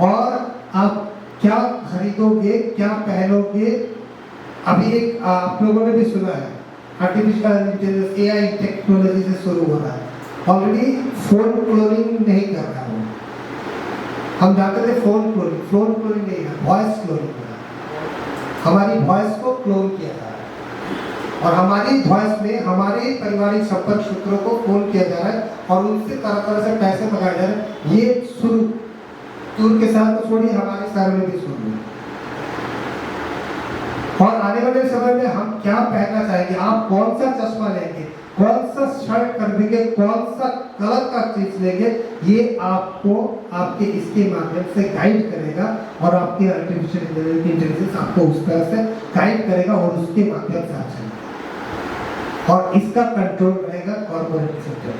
और आप क्या खरीदोगे, क्या पहनोगे। अभी एक आप लोगों ने भी सुना है आर्टिफिशियल इंटेलिजेंस AI टेक्नोलॉजी से शुरू हो रहा है। ऑलरेडी फोन क्लोनिंग नहीं कर रहा है, हम जानते थे फोन क्लोनिंग नहीं है, वॉइस क्लोनिंग है। हमारी वॉइस को क्लोन किया जा रहा है और हमारी वॉइस में हमारे पारिवारिक संपर्क सूत्रों को क्लोन किया जा रहा है और उनसे तरह तरह से पैसे मंगाए जा रहे हैं। ये शुरू दूर के साथ तो छोड़िए, हमारे शहर में भी शुरू है और आने वाले समय में हम क्या पहनना चाहेंगे, आप कौन सा चश्मा लेंगे, कौन सा शर्ट खरीदेंगे, कौन सा कलर का चीज लेंगे, ये आपको आपके इसके माध्यम से गाइड करेगा और आपके आर्टिफिशियल इंटेलिजेंस आपको उस तरह से गाइड करेगा और उसके माध्यम से आप चलेंगे और इसका कंट्रोल रहेगा कॉर्पोरेट सेक्टर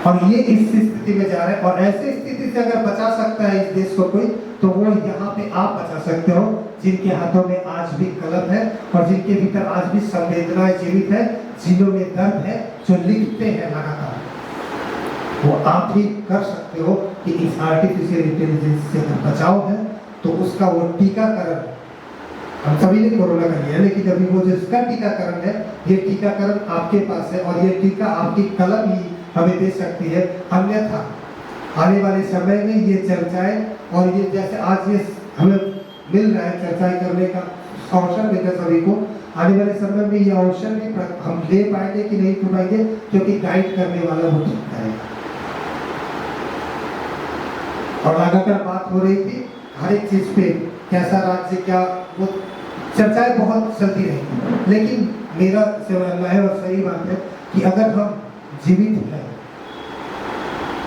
और ये इस स्थिति में जा रहा है। और ऐसे स्थिति से अगर बचा सकता है इस देश को कोई, तो वो यहाँ पे आप बचा सकते हो, जिनके हाथों में आज भी कलम है और जिनके भीतर आज भी संवेदनाएं जीवित है, जिन्हों में दर्द है, जो लिखते हैं लगातार, वो आप ही कर सकते हो कि इस आर्टिफिशियल इंटेलिजेंस से अगर बचाव है तो उसका वो टीकाकरण, हम सभी ने कोरोना कर लिया, लेकिन अभी वो जिसका टीकाकरण है, ये टीकाकरण आपके पास है और ये टीका आपकी कलम ही हमें दे सकती है। अन्यथा आने वाले समय में ये चर्चाएं और ये जैसे आज ये हमें मिल रहा है चर्चाएं करने का अवसर मिलता सभी को, आने वाले समय में ये अवसर भी हम ले पाएंगे कि नहीं पाएंगे, क्योंकि गाइड करने वाला वो सकता है। और लगातार बात हो रही थी हर एक चीज पे, कैसा राज्य, क्या, वो चर्चाएं बहुत चलती रही, लेकिन मेरा मानना है और सही बात है कि अगर हम जीवित है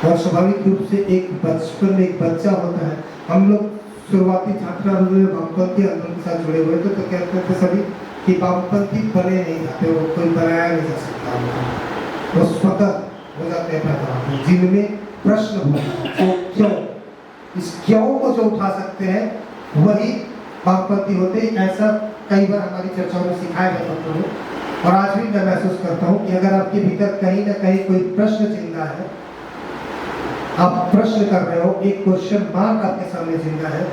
और स्वाभाविक रूप से एक बचपन में एक बच्चा होता है, हम लोग शुरुआती छात्र आंदोलन वामपंथी आंदोलन के साथ जुड़े हुए थे, तो कहते थे सभी कि वामपंथी बने नहीं जाते, वो कोई बनाया नहीं जा सकता, वो स्वतः हो जाते हैं जिनमें प्रश्न हो तो क्यों, इस क्यों को जो उठा सकते हैं वही वामपंथी होते हैं। ऐसा कई बार हमारी चर्चाओं में सिखाया जाता है और आज भी मैं महसूस करता हूँ कि अगर आपके भीतर कहीं ना कहीं कोई प्रश्न जिंदा है, आप प्रश्न कर रहे हो, एक क्वेश्चन मार्क आपके सामने जिंदा है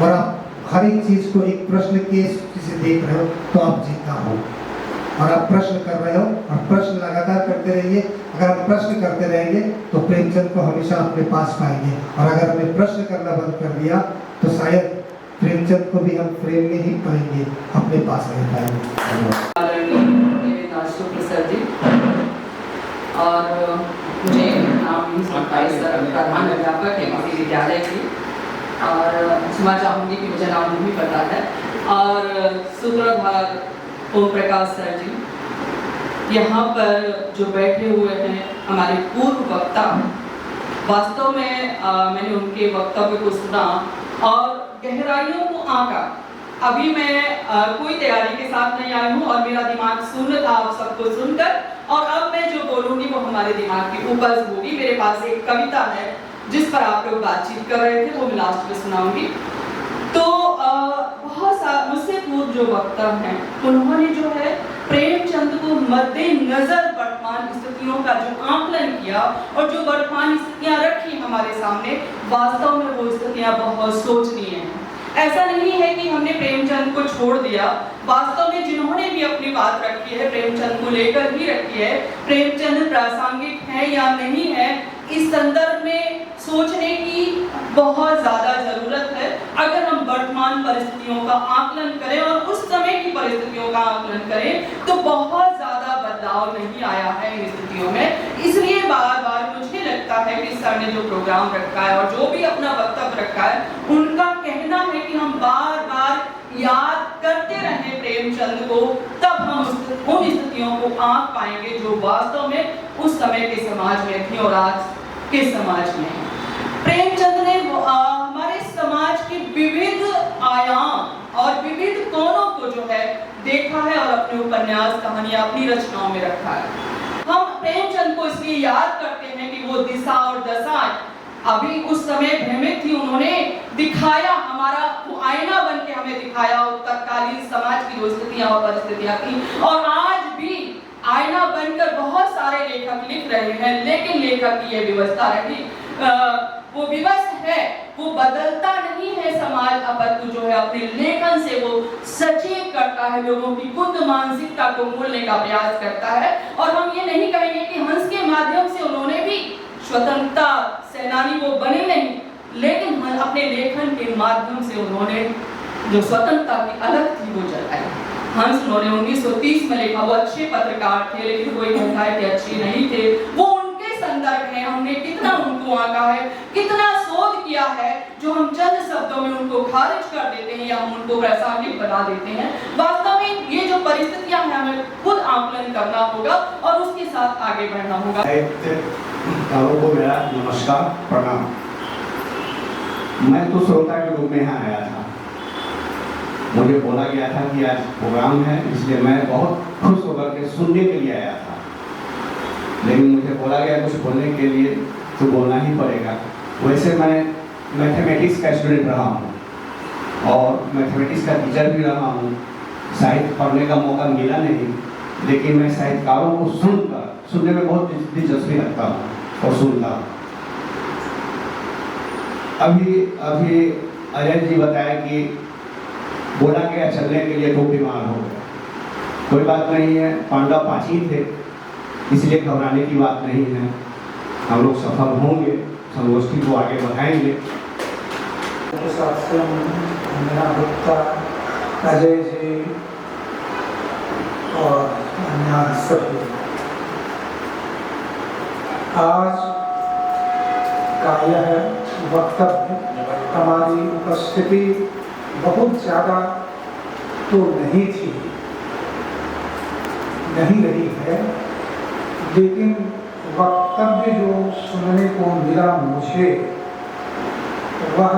और आप हर एक चीज को एक प्रश्न के से देख रहे हो, तो आप जीता हो। और आप प्रश्न कर रहे हो और प्रश्न लगातार करते रहिए। अगर आप प्रश्न करते रहेंगे तो प्रेमचंद को हमेशा अपने पास पाएंगे, और अगर हमने प्रश्न करना बंद कर दिया तो शायद प्रेमचंद को भी हम फ्रेम में ही पाएंगे, अपने पास नहीं पाएंगे। सर जी, और मुझे नाम सरकारी प्रधान अध्यापक है किसी विद्यालय की, और क्षमा चाहूँगी कि मुझे नाम नहीं पता है। और सूत्रधार ओम प्रकाश सर जी, यहाँ पर जो बैठे हुए हैं हमारे पूर्व वक्ता, वास्तव में मैंने उनके वक्तव्य को सुना और गहराइयों को आंका। अभी मैं कोई तैयारी के साथ नहीं आई हूँ और मेरा दिमाग शून्य था आप सबको सुनकर, और अब मैं जो बोलूँगी वो हमारे दिमाग की उपज होगी। मेरे पास एक कविता है जिस पर आप लोग बातचीत कर रहे थे, वो मैं लास्ट में सुनाऊंगी। तो बहुत सारे मुझसे पूर्व जो वक्ता हैं, उन्होंने जो है प्रेमचंद को मद्देनजर वर्तमान स्थितियों का जो आकलन किया और जो वर्तमान स्थितियां रखी हमारे सामने, वास्तव में वो स्थितियां बहुत सोचनीय हैं। ऐसा नहीं है कि हमने प्रेमचंद को छोड़ दिया, वास्तव में जिन्होंने भी अपनी बात रखी है प्रेमचंद को लेकर ही रखी है। प्रेमचंद प्रासंगिक है या नहीं है, इस संदर्भ में सोचने की बहुत ज्यादा जरूरत है। अगर हम वर्तमान परिस्थितियों का आकलन करें और उस समय की परिस्थितियों का आकलन करें तो बहुत ज्यादा बदलाव नहीं आया है इन स्थितियों में। इसलिए बार बार मुझे लगता है कि सर ने जो प्रोग्राम रखा है और जो भी अपना वक्तव्य रखा है, उनका कहना है कि हम बार बार याद करते रहें प्रेमचंद को, तब हम उन स्थितियों को आंक पाएंगे जो वास्तव में उस समय के समाज में थी और आज के समाज में। प्रेमचंद ने हमारे समाज के विविध आयाम और विविध कोणों को जो है देखा है और अपने उपन्यास, कहानियां, अपनी रचनाओं में रखा है। हम प्रेमचंद को इसलिए याद करते हैं कि वो दिशा और दशा अभी उस समय भ्रमित थी, उन्होंने दिखाया, हमारा वो आईना बन के हमें दिखाया तत्कालीन समाज की जो स्थितियां और परिस्थितियां थी। और आज भी आईना बनकर बहुत सारे लेखक लिख रहे हैं, लेकिन लेखक की ये व्यवस्था रही, वो विवश है, वो बदलता नहीं है समाज, अपितु जो है अपने लेखन से वो सचेत करता है, लोगों की खुद मानसिकता को खोलने का प्रयास करता है। और हम ये नहीं कहेंगे कि हंस के माध्यम से उन्होंने भी स्वतंत्रता सेनानी वो बने नहीं, लेकिन अपने लेखन के माध्यम से उन्होंने जो स्वतंत्रता की अलग थी वो जलाई। हंस उन्होंने 1930 में लिखा, वो अच्छे पत्रकार थे, लेकिन कोई कहता है कि अच्छे नहीं थे, वो उनके संदर्भ में हमने कितना उनको आंका है, कितना शोध किया है, जो हम चंद शब्दों में उनको खारिज कर देते हैं या हम उनको प्रासंगिक बना देते हैं। वास्तव में ये जो परिस्थितियां हैं हमें खुद आकलन करना होगा और उसके साथ आगे बढ़ना होगा। को मेरा नमस्कार, प्रणाम। मैं तो श्रोता के रूप में यहाँ आया था, मुझे बोला गया था कि आज प्रोग्राम है, इसलिए मैं बहुत खुश होकर के सुनने के लिए आया था, लेकिन मुझे बोला गया कुछ बोलने के लिए तो बोलना ही पड़ेगा। वैसे मैं मैथमेटिक्स का स्टूडेंट रहा हूँ और मैथमेटिक्स का टीचर भी रहा हूँ। साहित्य पढ़ने का मौका मिला नहीं, लेकिन मैं साहित्यकारों को सुनने में बहुत दिलचस्पी रखता हूँ और सुनता हूँ। अभी अजय जी बताया कि बोला गया चलने के लिए तो बीमार हो गया, कोई बात नहीं है, पांडव 5 ही थे, इसलिए घबराने की बात नहीं है। हम लोग सफल होंगे, संगोष्ठी को आगे बढ़ाएंगे। मेरा वक्ता अजय जी और अन्य सभी, आज का यह वक्तव्य, हमारी उपस्थिति बहुत ज़्यादा तो नहीं थी, नहीं रही है, लेकिन वक्तव्य जो सुनने को मिला मुझे वह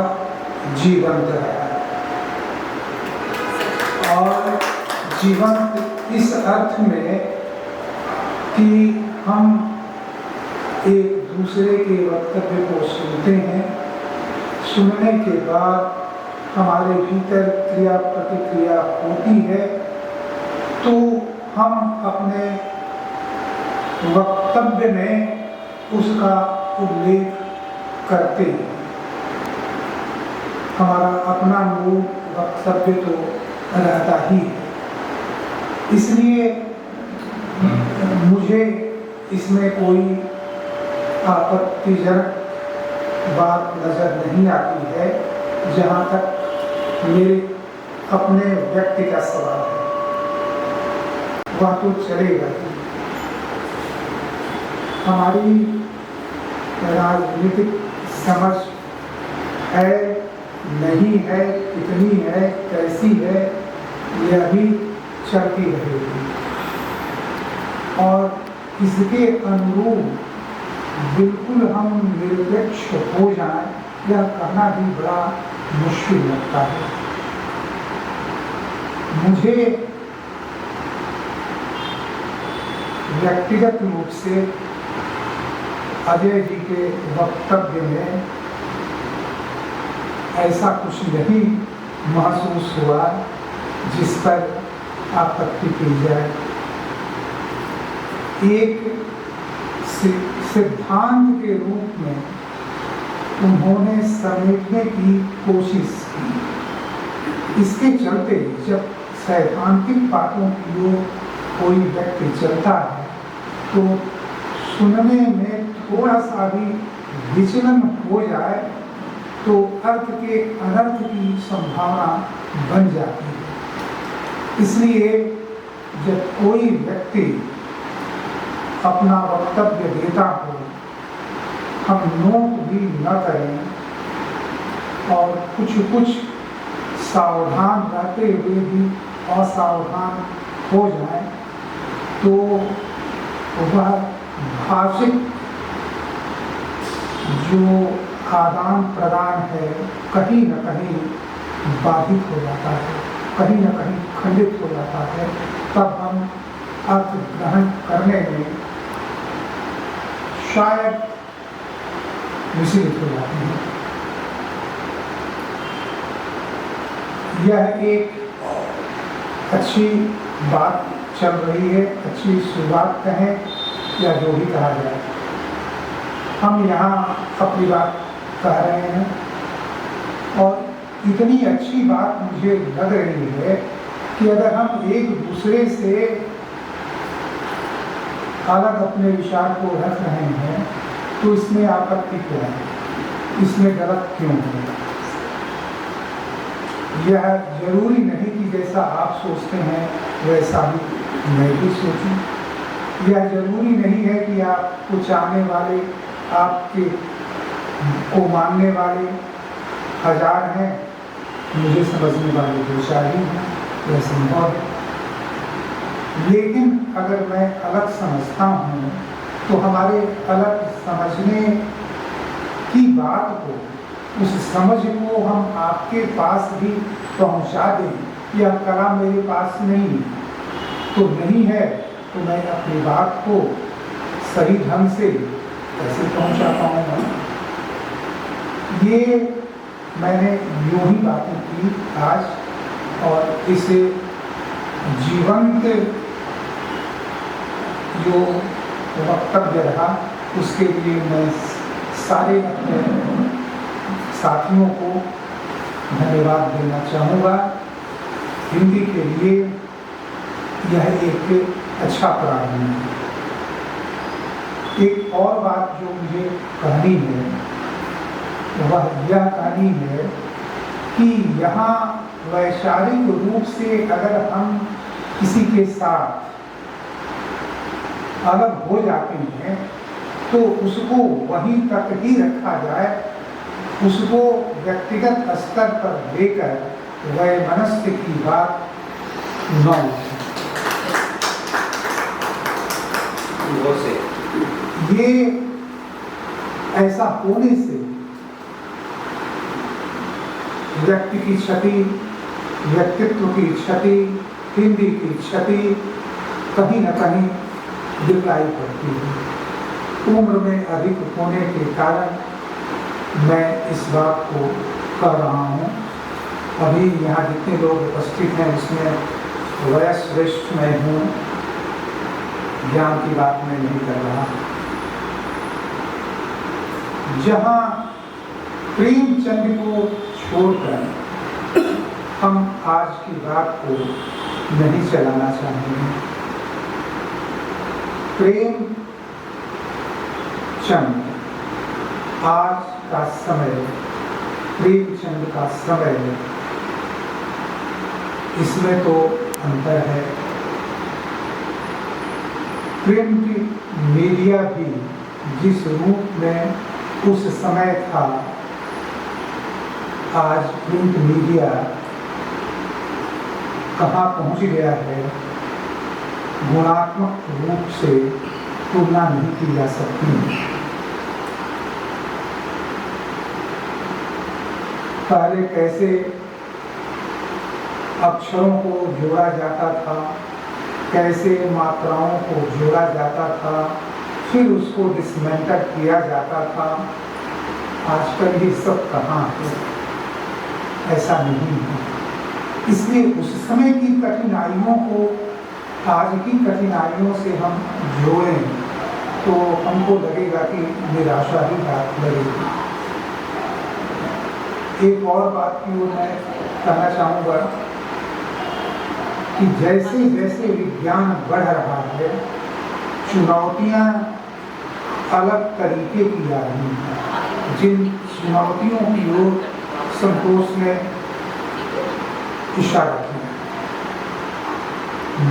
जीवंत है। और जीवंत इस अर्थ में कि हम एक दूसरे के वक्तव्य को सुनते हैं, सुनने के बाद हमारे भीतर क्रिया प्रतिक्रिया होती है, तो हम अपने वक्तव्य में उसका उल्लेख करते हैं। हमारा अपना मूल वक्तव्य तो रहता ही है, इसलिए मुझे इसमें कोई आपत्तिजनक बात नजर नहीं आती है। जहाँ तक मेरे अपने व्यक्ति का सवाल है वह तो चलेगा। हमारी राजनीतिक समझ है नहीं है, कितनी है, कैसी है, यह भी चलती रहेगी और इसके अनुरूप बिल्कुल हम निरपेक्ष हो जाएं, यह कहना भी बड़ा मुश्किल लगता है। मुझे व्यक्तिगत रूप से अजय जी के वक्तव्य में ऐसा कुछ नहीं महसूस हुआ जिस पर आपत्ति की जाए। एक सिद्धांत के रूप में उन्होंने समेटने की कोशिश की। इसके चलते जब सैद्धांतिक बातों की ओर कोई व्यक्ति चलता है तो सुनने में थोड़ा सा भी विचलन हो जाए तो अर्थ के अनर्थ की संभावना बन जाती है। इसलिए जब कोई व्यक्ति अपना वक्तव्य देता हो, हम नोट भी न करें और कुछ सावधान रहते हुए भी असावधान हो जाए तो वह भाषिक जो आदान प्रदान है कहीं न कहीं बाधित हो जाता है, कहीं न कहीं खंडित हो जाता है। तब हम अर्थ ग्रहण करने में शायद विचलित हो जाते हैं। यह एक अच्छी बात चल रही है, अच्छी शुरुआत कहें या जो भी कहा जाए। हम यहाँ अपनी बात कह रहे हैं और इतनी अच्छी बात मुझे लग रही है कि अगर हम एक दूसरे से अलग अपने विचार को रख रहे हैं तो इसमें आपत्ति क्या है, इसमें गलत क्यों है? यह जरूरी नहीं कि जैसा आप सोचते हैं वैसा ही मैं भी सोचूं। यह जरूरी नहीं है कि आपको चाहने वाले, आपके को मानने वाले 1000 हैं, मुझे समझने वाले 2-4 ही हैं, यह संभव है। लेकिन अगर मैं अलग समझता हूँ तो हमारे अलग समझने की बात को, उस समझ को हम आपके पास भी पहुँचा दें। यह कला मेरे पास नहीं तो नहीं है तो मैं अपनी बात को सही ढंग से कैसे पहुँचा पाऊँगा? ये मैंने यूँ ही बातें की आज और इसे जीवंत जो वक्तव्य रहा उसके लिए मैं सारे अपने साथियों को धन्यवाद देना चाहूँगा। हिंदी के लिए यह एक अच्छा प्रारंभ है। एक और बात जो मुझे कहनी है वह यह कहनी है कि यहाँ वैचारिक रूप से अगर हम किसी के साथ अलग हो जाते हैं तो उसको वहीं तक ही रखा जाए, उसको व्यक्तिगत स्तर पर लेकर वैमनस्य की बात न उठे। ये ऐसा होने से व्यक्ति की क्षति, व्यक्तित्व की क्षति, हिंदी की क्षति कहीं न कहीं दिखलाई पड़ती है। उम्र में अधिक होने के कारण मैं इस बात को कह रहा हूँ। अभी यहाँ जितने लोग उपस्थित हैं उसमें वयस्क श्रेष्ठ मैं हूँ ज्ञान की बात मैं नहीं कर रहा। जहाँ प्रेमचंद को छोड़कर हम आज की बात को नहीं चलाना चाहेंगे। प्रेमचंद आज का समय, प्रेमचंद का समय, इसमें तो अंतर है। प्रिंट मीडिया भी जिस रूप में उस समय था, आज प्रिंट मीडिया कहाँ पहुँच गया है, गुणात्मक रूप से तुलना नहीं की जा सकती। पहले कैसे अक्षरों को जोड़ा जाता था, कैसे मात्राओं को जोड़ा जाता था, फिर उसको डिसमेंटल किया जाता था। आजकल ये सब कहाँ है, ऐसा नहीं है। इसलिए उस समय की कठिनाइयों को आज की कठिनाइयों से हम जोड़ें तो हमको लगेगा कि निराशा ही बात लगेगी। एक और बात की ओर मैं कहना चाहूँगा कि जैसे जैसे विज्ञान बढ़ रहा है, चुनौतियाँ अलग तरीके की आ रही हैं। जिन चुनौतियों की ओर संतोष ने इशारा किया,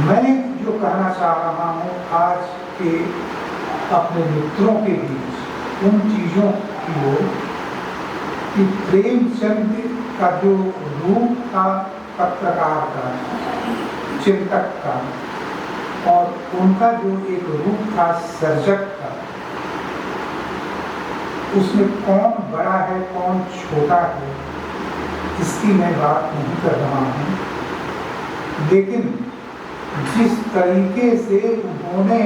मैं जो कहना चाह रहा हूँ आज के अपने मित्रों के बीच उन चीज़ों की ओर कि प्रेमचंद का जो रूप था पत्रकार का, चिंतक का, और उनका जो एक रूप था सर्जक का, उसमें कौन बड़ा है कौन छोटा है इसकी मैं बात नहीं कर रहा हूँ। लेकिन जिस तरीके से उन्होंने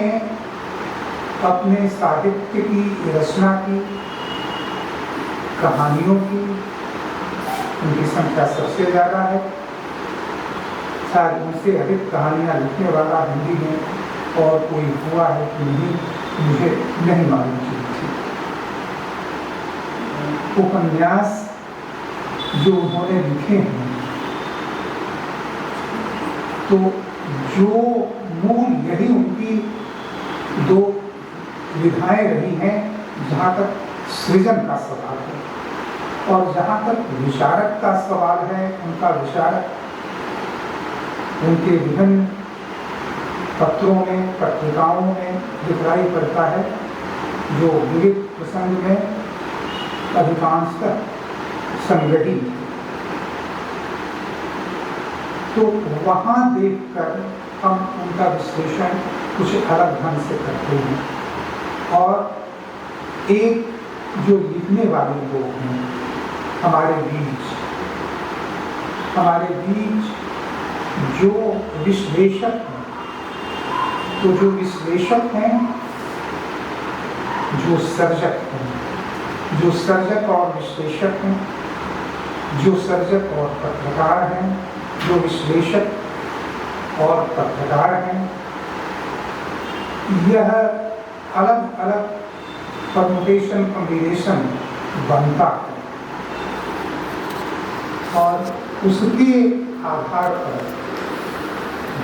अपने साहित्य की रचना की, कहानियों की, उनकी संख्या सबसे ज़्यादा है, शायद उनसे अधिक कहानियाँ लिखने वाला हिंदी में और कोई हुआ है कि नहीं मुझे नहीं मालूम चीज़ थी। उपन्यास जो उन्होंने लिखे हैं, तो जो मूल यही उनकी दो विधाएं रही हैं जहाँ तक सृजन का सवाल है, और जहाँ तक विशारद का सवाल है, उनका विशारद उनके विभिन्न पत्रों में, पत्रिकाओं में दिखाई पड़ता है, जो विविध प्रसंग में अधिकांशतः संगठित। तो वहाँ देखकर हम उनका विश्लेषण कुछ अलग ढंग से करते हैं। और एक जो लिखने वाले लोग हैं हमारे बीच जो विश्लेषक हैं, तो जो विश्लेषक हैं, जो सर्जक हैं, जो सर्जक और विश्लेषक हैं, जो सर्जक और पत्रकार हैं, जो विश्लेषक और पत्रकार हैं, यह अलग अलग परमुटेशन कॉम्बिनेशन बनता है, और उसके आधार पर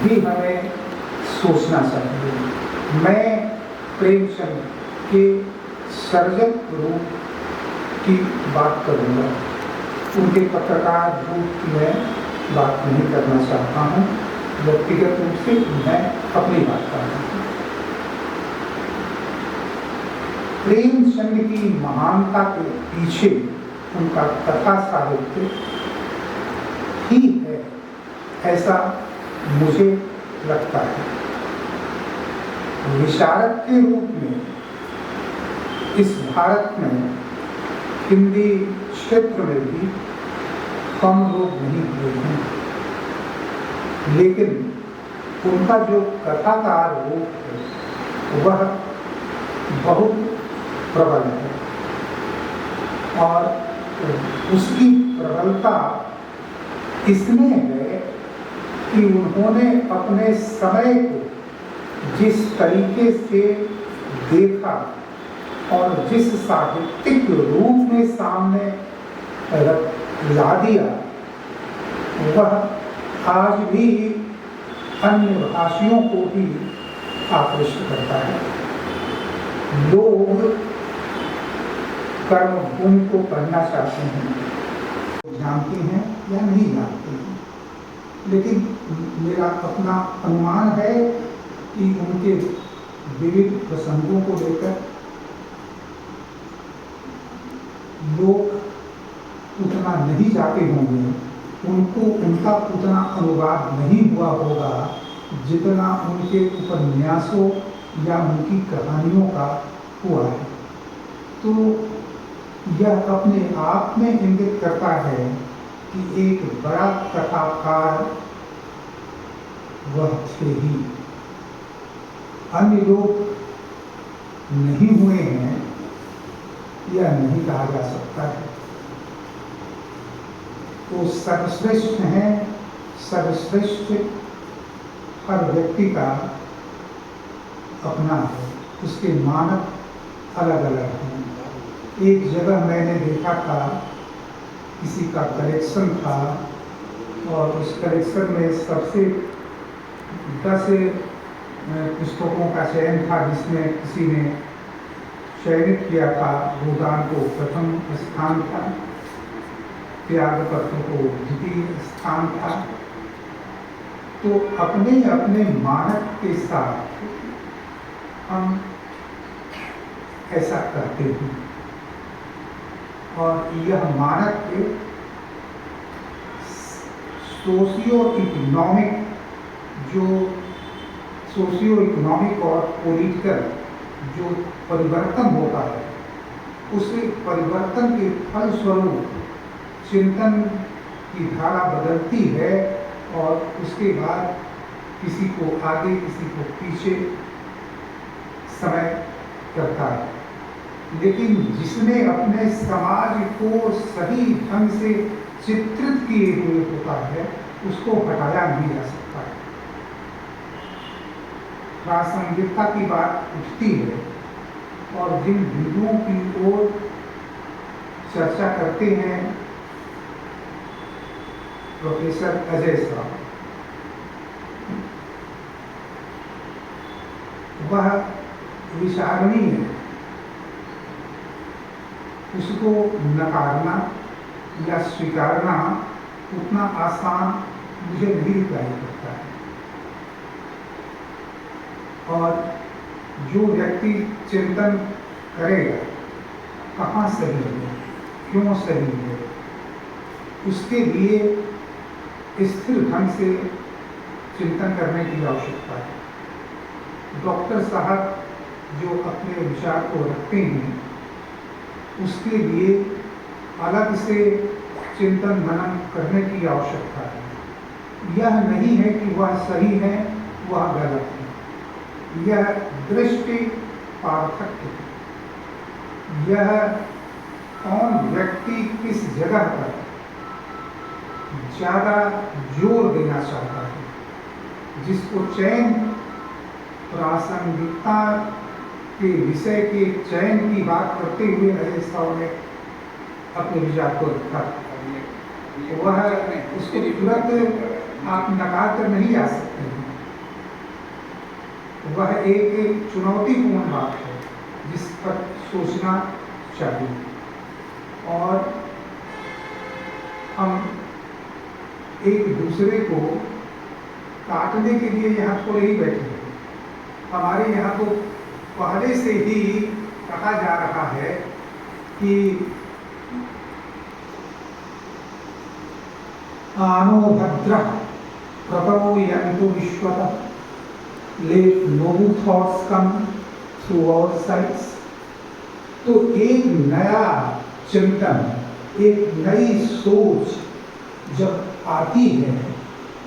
भी हमें सोचना चाहिए। मैं प्रेमचंद के सर्जक रूप की बात करूँगा, उनके पत्रकार रूप की मैं बात नहीं करना चाहता हूँ। व्यक्तिगत रूप से मैं अपनी बात कर रहा हूँ। प्रेमचंद की महानता के पीछे उनका कथा साहित्य ही है, ऐसा मुझे लगता है। विशारद के रूप में इस भारत में हिंदी क्षेत्र में भी कम लोग नहीं हुए हैं, लेकिन उनका जो कथाकार रूप है वह बहुत प्रबल है, और उसकी प्रबलता इसमें है कि उन्होंने अपने समय को जिस तरीके से देखा और जिस साहित्यिक रूप में सामने ला दिया, वह आज भी अन्य भाषियों को भी आकृष्ट करता है। लोग कर्मभूमि को पढ़ना चाहते हैं, जानते हैं या नहीं जानते हैं, लेकिन मेरा अपना अनुमान है कि उनके विविध प्रसंगों को लेकर लोग उतना नहीं जाते होंगे, उनका उतना अनुवाद नहीं हुआ होगा जितना उनके उपन्यासों या उनकी कहानियों का हुआ है। तो यह अपने आप में इंगित करता है कि एक बड़ा कथाकार वह थे ही, अन्य लोग नहीं हुए हैं यह नहीं कहा जा सकता है। तो सर्वश्रेष्ठ हैं, सर्वश्रेष्ठ हर व्यक्ति का अपना है, उसके मानक अलग अलग हैं। एक जगह मैंने देखा था, किसी का कलेक्शन था और उस कलेक्शन में सबसे 10 पुस्तकों का चयन था, जिसमें किसी ने चयनित किया था। गोदान को प्रथम स्थान था, त्यागपत्र को द्वितीय स्थान था। तो अपने अपने मानक के साथ हम ऐसा करते हैं और यह मानक सोशियो इकोनॉमिक और पॉलिटिकल जो परिवर्तन होता है, उसे परिवर्तन के फलस्वरूप चिंतन की धारा बदलती है और उसके बाद किसी को आगे किसी को पीछे समय करता है। लेकिन जिसने अपने समाज को सही ढंग से चित्रित किए हुए होता है, उसको हटाया नहीं जा सकता है। प्रासंगिकता की बात उठती है और जिन बिंदुओं की ओर चर्चा करते हैं प्रोफेसर अजय साहब, वह विचारणीय है, उसको नकारना या स्वीकारना उतना आसान मुझे नहीं दिखाई पड़ता है। और जो व्यक्ति चिंतन करेगा कहाँ सही है, क्यों सही है, उसके लिए स्थिर ढंग से चिंतन करने की आवश्यकता है। डॉक्टर साहब जो अपने विचार को रखते हैं, उसके लिए अलग से चिंतन मनन करने की आवश्यकता है। यह नहीं है कि वह सही है, वह गलत है। यह दृष्टि पार्थक्य है। यह कौन व्यक्ति किस जगह पर ज़्यादा जोर देना चाहता है, जिसको चयन प्रासंगिकता के विषय के चयन की बात करते हुए अजय साहब ने अपने विचार को रखा। वह उसको तुरंत आप नकार कर नहीं आ सकते हैं। वह एक चुनौतीपूर्ण बात है जिस पर सोचना चाहिए। और हम एक दूसरे को काटने के लिए यहाँ थोड़े ही बैठे हैं। हमारे यहाँ तो पहले से ही कहा जा रहा है कि आनो भद्र प्रभवो यन्तु विश्वतः, let noble thoughts come through our sights। तो एक नया चिंतन, एक नई सोच जब आती है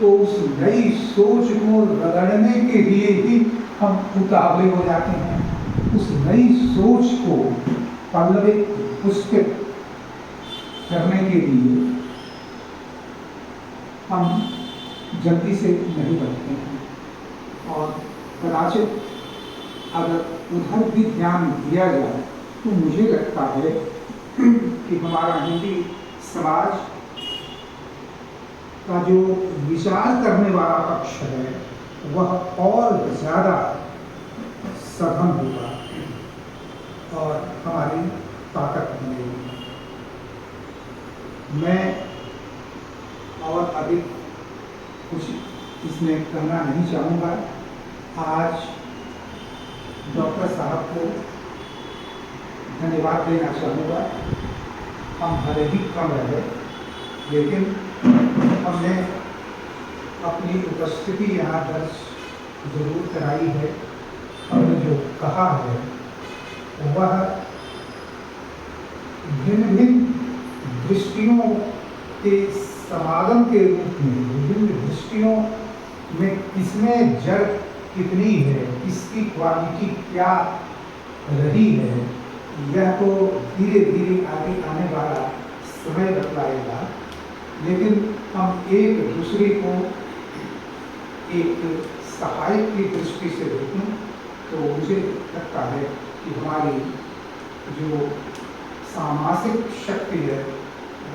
तो उस नई सोच को रगड़ने के लिए ही हम उतावले हो जाते हैं। उस नई सोच को पल्लवित पुष्पित करने के लिए हम जल्दी से नहीं बढ़ते हैं। और कदाचित अगर उधर भी ध्यान दिया जाए तो मुझे लगता है कि हमारा हिंदी समाज का जो विचार करने वाला पक्ष है वह और ज़्यादा सघन होगा और हमारी ताकत बनेगी। मैं और अधिक कुछ इसमें कहना नहीं चाहूँगा। आज डॉक्टर साहब को धन्यवाद देना चाहूँगा। हम भले ही कम रहे लेकिन हमने अपनी उपस्थिति यहाँ दर्ज जरूर कराई है। हमने जो कहा है वह भिन्न भिन्न दृष्टियों के समागम के रूप में विभिन्न दृष्टियों में किसमें जड़ कितनी है, किसकी क्वालिटी क्या रही है, यह तो धीरे धीरे आगे आने वाला समय बतलाएगा। लेकिन हम एक दूसरे को एक सहायक की दृष्टि से देखें तो मुझे लगता है कि हमारी जो सामाजिक शक्ति है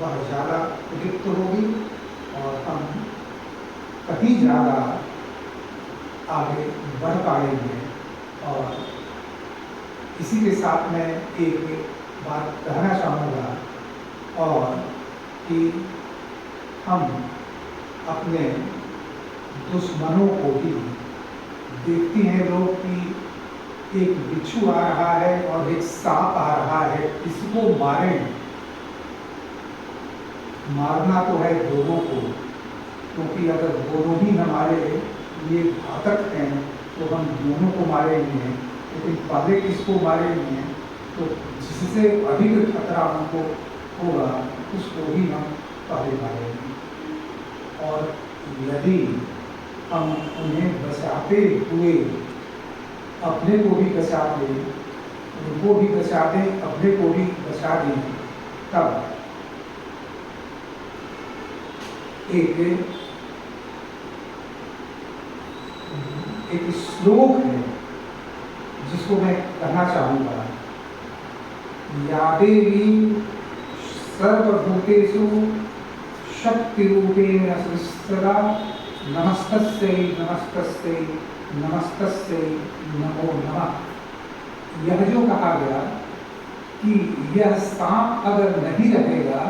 वह ज़्यादा प्रदीप्त होगी और हम कहीं ज़्यादा आगे बढ़ पाएंगे। और इसी के साथ मैं एक बात कहना चाहूँगा और कि हम अपने दुश्मनों को भी देखते हैं लोग कि एक बिच्छू आ रहा है और एक सांप आ रहा है, इसको मारें। मारना तो है दोनों को, क्योंकि अगर दोनों ही हमारे लिए घातक हैं तो हम दोनों को मारेंगे, लेकिन पहले किसको मारेंगे तो जिससे अधिक खतरा हमको होगा उसको ही हम पहले मारेंगे। और यदि हम उन्हें बचाते हुए अपने को भी बचा दें, उनको भी बचा दें, अपने को भी बचा दें, तब एक श्लोक है जिसको मैं कहना चाहूँगा। यादेवी सर्वभूतेषु शक्ति रूपेण सदा नमस्तस्यै नमस्तस्यै नमस्तस्यै नमो नमः। यह जो कहा गया कि यह सांप अगर नहीं रहेगा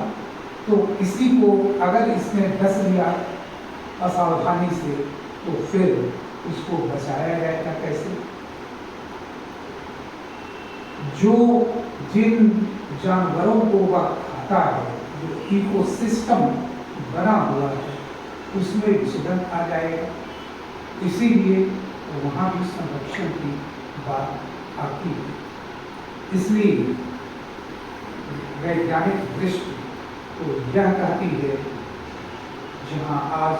तो किसी को अगर इसने डस लिया असावधानी से तो फिर उसको बचाया जाएगा कैसे? जो जिन जानवरों को वह खाता है, जो इकोसिस्टम बना हुआ है, उसमें विचलन आ जाएगा। इसीलिए वहाँ भी संरक्षण की बात आती है। इसलिए वैज्ञानिक दृष्टि तो यह कहती है, जहाँ आज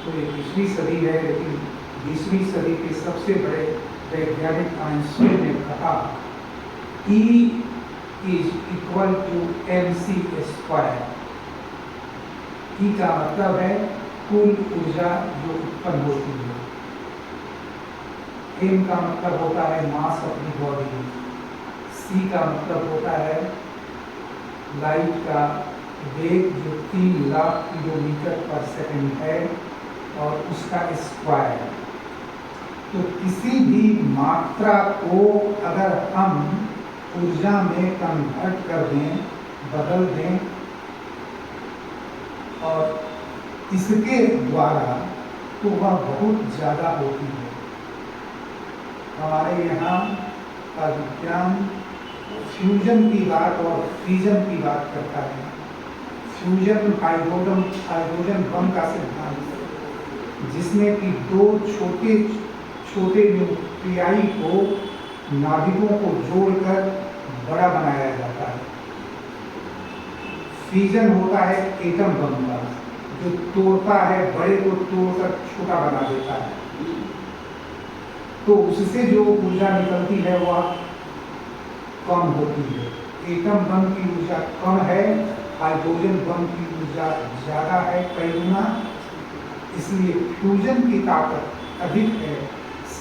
तो 21वीं सदी है लेकिन 20वीं सदी के सबसे बड़े वैज्ञानिक आइंस्टाइन ने कहा E is equal to mc square. E का मतलब है कुल ऊर्जा जो उत्पन्न होती है, m का मतलब होता है mass of the body, c का मतलब होता है लाइट का वेग जो 3 लाख किलोमीटर पर सेकंड है और उसका स्क्वायर। तो किसी भी मात्रा को अगर हम ऊर्जा में कन्वर्ट कर दें, बदल दें और इसके द्वारा तो वह बहुत ज़्यादा होती है। हमारे यहाँ का विज्ञान फ्यूजन की बात और फ्रीजन की बात करता है। फ्यूजन हाइड्रोजन बम का सिद्धांत है, जिसमें कि 2 छोटे न्यूक्लियाई को नाभिकों को जोड़कर बड़ा बनाया जाता है। फ्यूजन होता है एटम बम का, जो तोड़ता है, बड़े को तोड़कर छोटा बना देता है। तो उससे जो ऊर्जा निकलती है वह कम होती है। एटम बम की ऊर्जा कम है, हाइड्रोजन बम की ऊर्जा ज़्यादा है, कई गुना। इसलिए फ्यूजन की ताकत अधिक है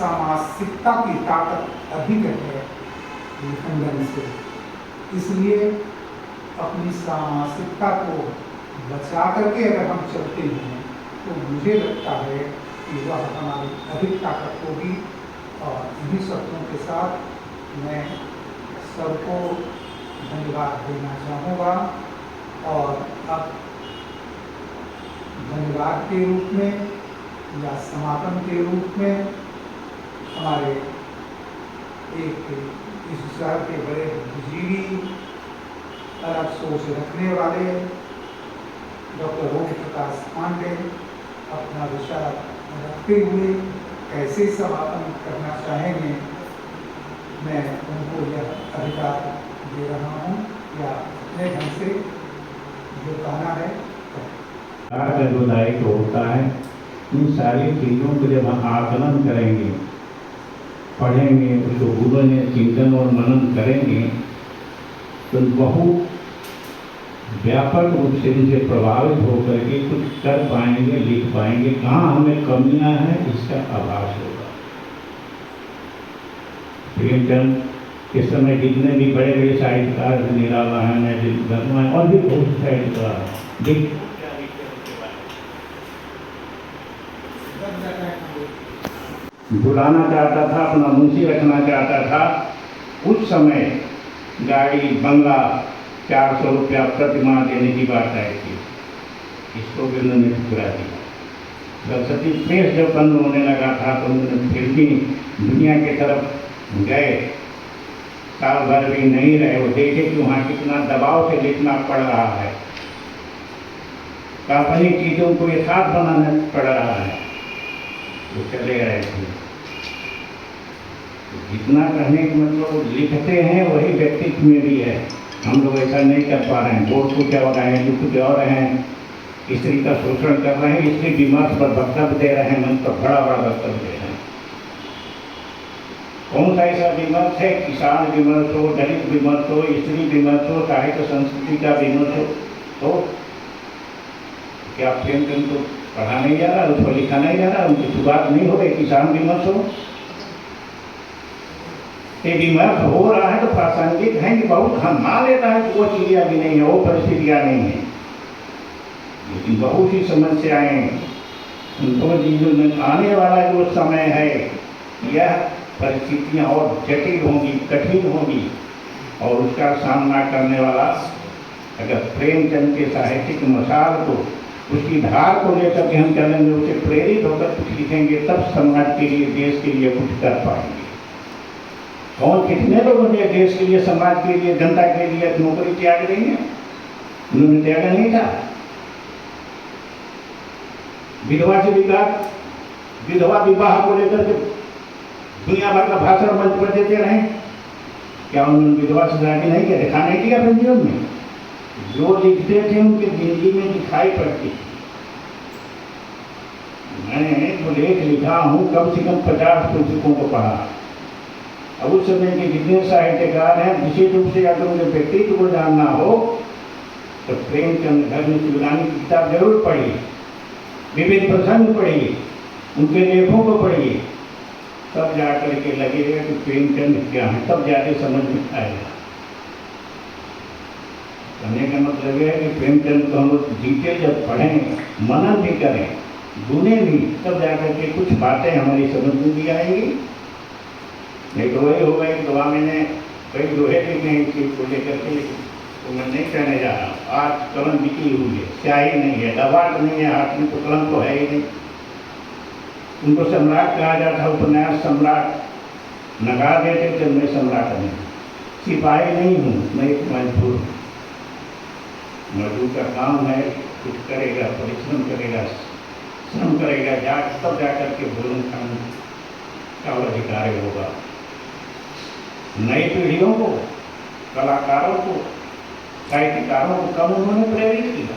सामासिकता की ताकत अधिक है विखंडन से। इसलिए अपनी सामासिकता को बचा करके अगर हम चलते हैं तो मुझे लगता है कि वह हमारी अधिक ताकत होगी। और इन्हीं शब्दों के साथ मैं सबको धन्यवाद देना चाहूँगा। और अब धन्यवाद के रूप में या समापन के रूप में हमारे एक इस शहर के बड़े बुद्धिजीवी, अलग सोच रखने वाले डॉक्टर ओम प्रकाश पांडे अपना विचार रखते हुए कैसे समापन करना चाहेंगे, मैं उनको यह अधिकार दे रहा हूँ या अपने ढंग से जो कहना है। का जो दायित्व होता है, इन सारी चीज़ों को जब हम आकलन करेंगे, पढ़ेंगे, उसको गुरु ने चिंतन और मनन करेंगे तो बहुत व्यापक रूप से इनसे प्रभावित होकर के कुछ कर पाएंगे, लिख पाएंगे। कहाँ हमें कमियां हैं इसका आभास होगा। प्रेमचंद के समय जितने भी बड़े बड़े साहित्यकार निराला हैं और भी बहुत साहित्यकार बुलाना चाहता था, अपना मुंशी रखना चाहता था। उस समय गाड़ी बंगला 400 रुपया प्रतिमाह देने की बात आई थी, इसको भी उन्होंने ठुकरा दिया। सरस्वती प्रेस जब बंद होने लगा था तो उन्होंने फिर भी दुनिया की तरफ गए, साल भर भी नहीं रहे। वो देखे कि वहाँ कितना दबाव से लिखना पड़ रहा है, काल्पनिक चीज़ों को यथार्थ बनाना पड़ रहा है, वो चले गए थे। जितना कहने का मतलब लिखते हैं वही व्यक्तित्व में भी है। हम लोग ऐसा नहीं कर पा रहे हैं, वोट को क्या हो रहे हैं, दुख क्या हो रहे हैं, स्त्री का शोषण कर रहे हैं, इसलिए विमर्श पर वक्तव्य दे रहे हैं, मन पर बड़ा बड़ा वक्तव्य दे रहे हैं। कौन सा ऐसा विमर्श है? किसान विमर्श हो, दलित विमर्श हो, स्त्री विमर्श हो, साहित्य संस्कृति का विमर्श हो, तो क्या प्रेमचंद को पढ़ा नहीं जा रहा, उसको लिखा नहीं जा रहा, उनकी शुरुआत नहीं हो रही? किसान विमर्श हो, ये विमर्श हो रहा है तो प्रासंगिक है कि बहुत हम मान लेता है कि वो चीज़ें अभी नहीं है, वो परिस्थितियाँ नहीं है। लेकिन बहुत सी समस्याएं दो चीज़ों में आने वाला जो समय है, यह परिस्थितियाँ और जटिल होंगी, कठिन होंगी, और उसका सामना करने वाला अगर प्रेमचंद के साहित्यिक मसाल को, उसकी धार को लेकर के हम चलेंगे, उसे प्रेरित होकर कुछ लिखेंगे, तब समाज के लिए, देश के लिए कुछ कर पाएंगे। कौन कितने लोगों ने देश के लिए, समाज के लिए, जनता के लिए नौकरी त्याग रही है? उन्होंने त्यागा नहीं था। विधवा से विधवा विवाह को लेकर के दुनिया भर का भाषण मंच पर देते रहे, क्या उन्होंने विधवा से शादी नहीं किया? देखा नहीं किया अपने जीवन में? जो लिखते थे उनकी जिंदगी में दिखाई पड़ती। मैंने जो लेख लिखा हूँ कम से कम 50 पुस्तकों को पढ़ा। अब उस समय के जितने साहित्यकार हैं, विशेष रूप से अगर उनके व्यक्तित्व को जानना हो तो प्रेमचंद धर्म शिवरानी की किताब जरूर पढ़िए, विविध प्रसंग पढ़िए, उनके लेखों को पढ़िए, तब जाकर के लगेगा कि प्रेमचंद क्या है, तब जाके समझ में आएगा। कहने का मतलब यह है कि प्रेमचंद को हम लोग डिटेल जब पढ़ें, मनन भी करें, गुने भी, तब जाकर के कुछ बातें हमारी समझ में भी आएगी। नहीं तो वही होगा कि दवा मैंने कई दोहे लिखे हैं इस चीज़ को लेकर के, तो मैं नहीं कहने जा रहा हूँ। आज कलम बिकी हुई है, स्याही नहीं है, दवाट नहीं है हाथ में, तो कलम तो है ही नहीं। उनको सम्राट कहा जाता, उपन्यास सम्राट नगा देते थे, मैं सम्राट नहीं, सिपाही नहीं हूँ, मैं एक मजदूर हूँ। मजदूर का काम है, कुछ करेगा, परिश्रम करेगा, श्रम करेगा, तब जाकर के भोजन खाने का अधिकार होगा। नई पीढ़ियों को, कलाकारों को, साहित्यकारों को कम उन्होंने प्रेरित किया,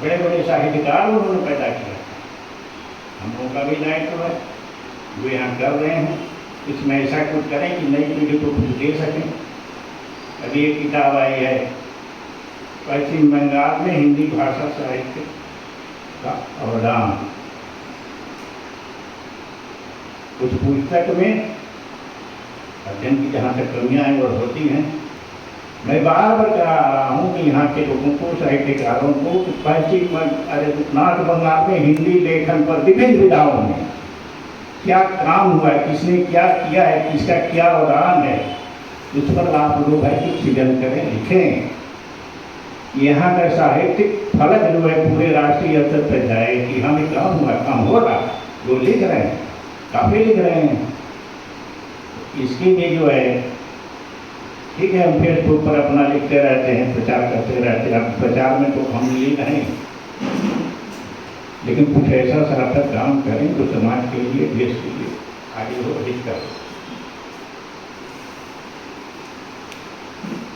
बड़े बड़े साहित्यकार उन्होंने पैदा किया। हम लोगों का भी दायित्व है, वो यहाँ कर रहे हैं, इसमें ऐसा कुछ करें कि नई पीढ़ी को कुछ दे सकें। अभी एक किताब आई है पश्चिम बंगाल में हिंदी भाषा साहित्य का अवदान, कुछ पुस्तक में अध्ययन की जहाँ तक कमियाँ हैं और होती हैं, मैं बार बार कह रहा हूँ कि यहाँ के लोगों को, साहित्यकारों को, पश्चिम अरे नॉर्थ बंगाल में हिंदी लेखन पर विभिन्न विधाओं में क्या काम हुआ है, किसने क्या किया है, किसका क्या अवदान है, उस पर आप लोग है कि सृजन करें, लिखें। यहाँ का साहित्यिक फलक जो है पूरे राष्ट्रीय स्तर पर जाए कि हमें काम हुआ, काम हो रहा, वो लिख रहे हैं, काफ़ी लिख रहे हैं। इसके लिए जो है ठीक है, हम फेसबुक पर अपना लिखते रहते हैं, प्रचार करते रहते हैं। अब प्रचार में तो हम लिए नहीं, लेकिन कुछ ऐसा सार्थक काम करें तो समाज के लिए, देश के लिए आगे हो, अधिक कर।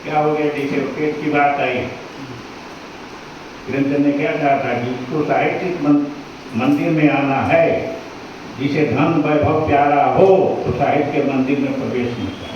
क्या हो गया, जैसे पेट की बात आई, प्रेमचंद ने क्या कहा था कि इसको साहित्यिक मंदिर में आना है, जिसे धन वैभव प्यारा हो तो साहित्य के मंदिर में प्रवेश नहीं।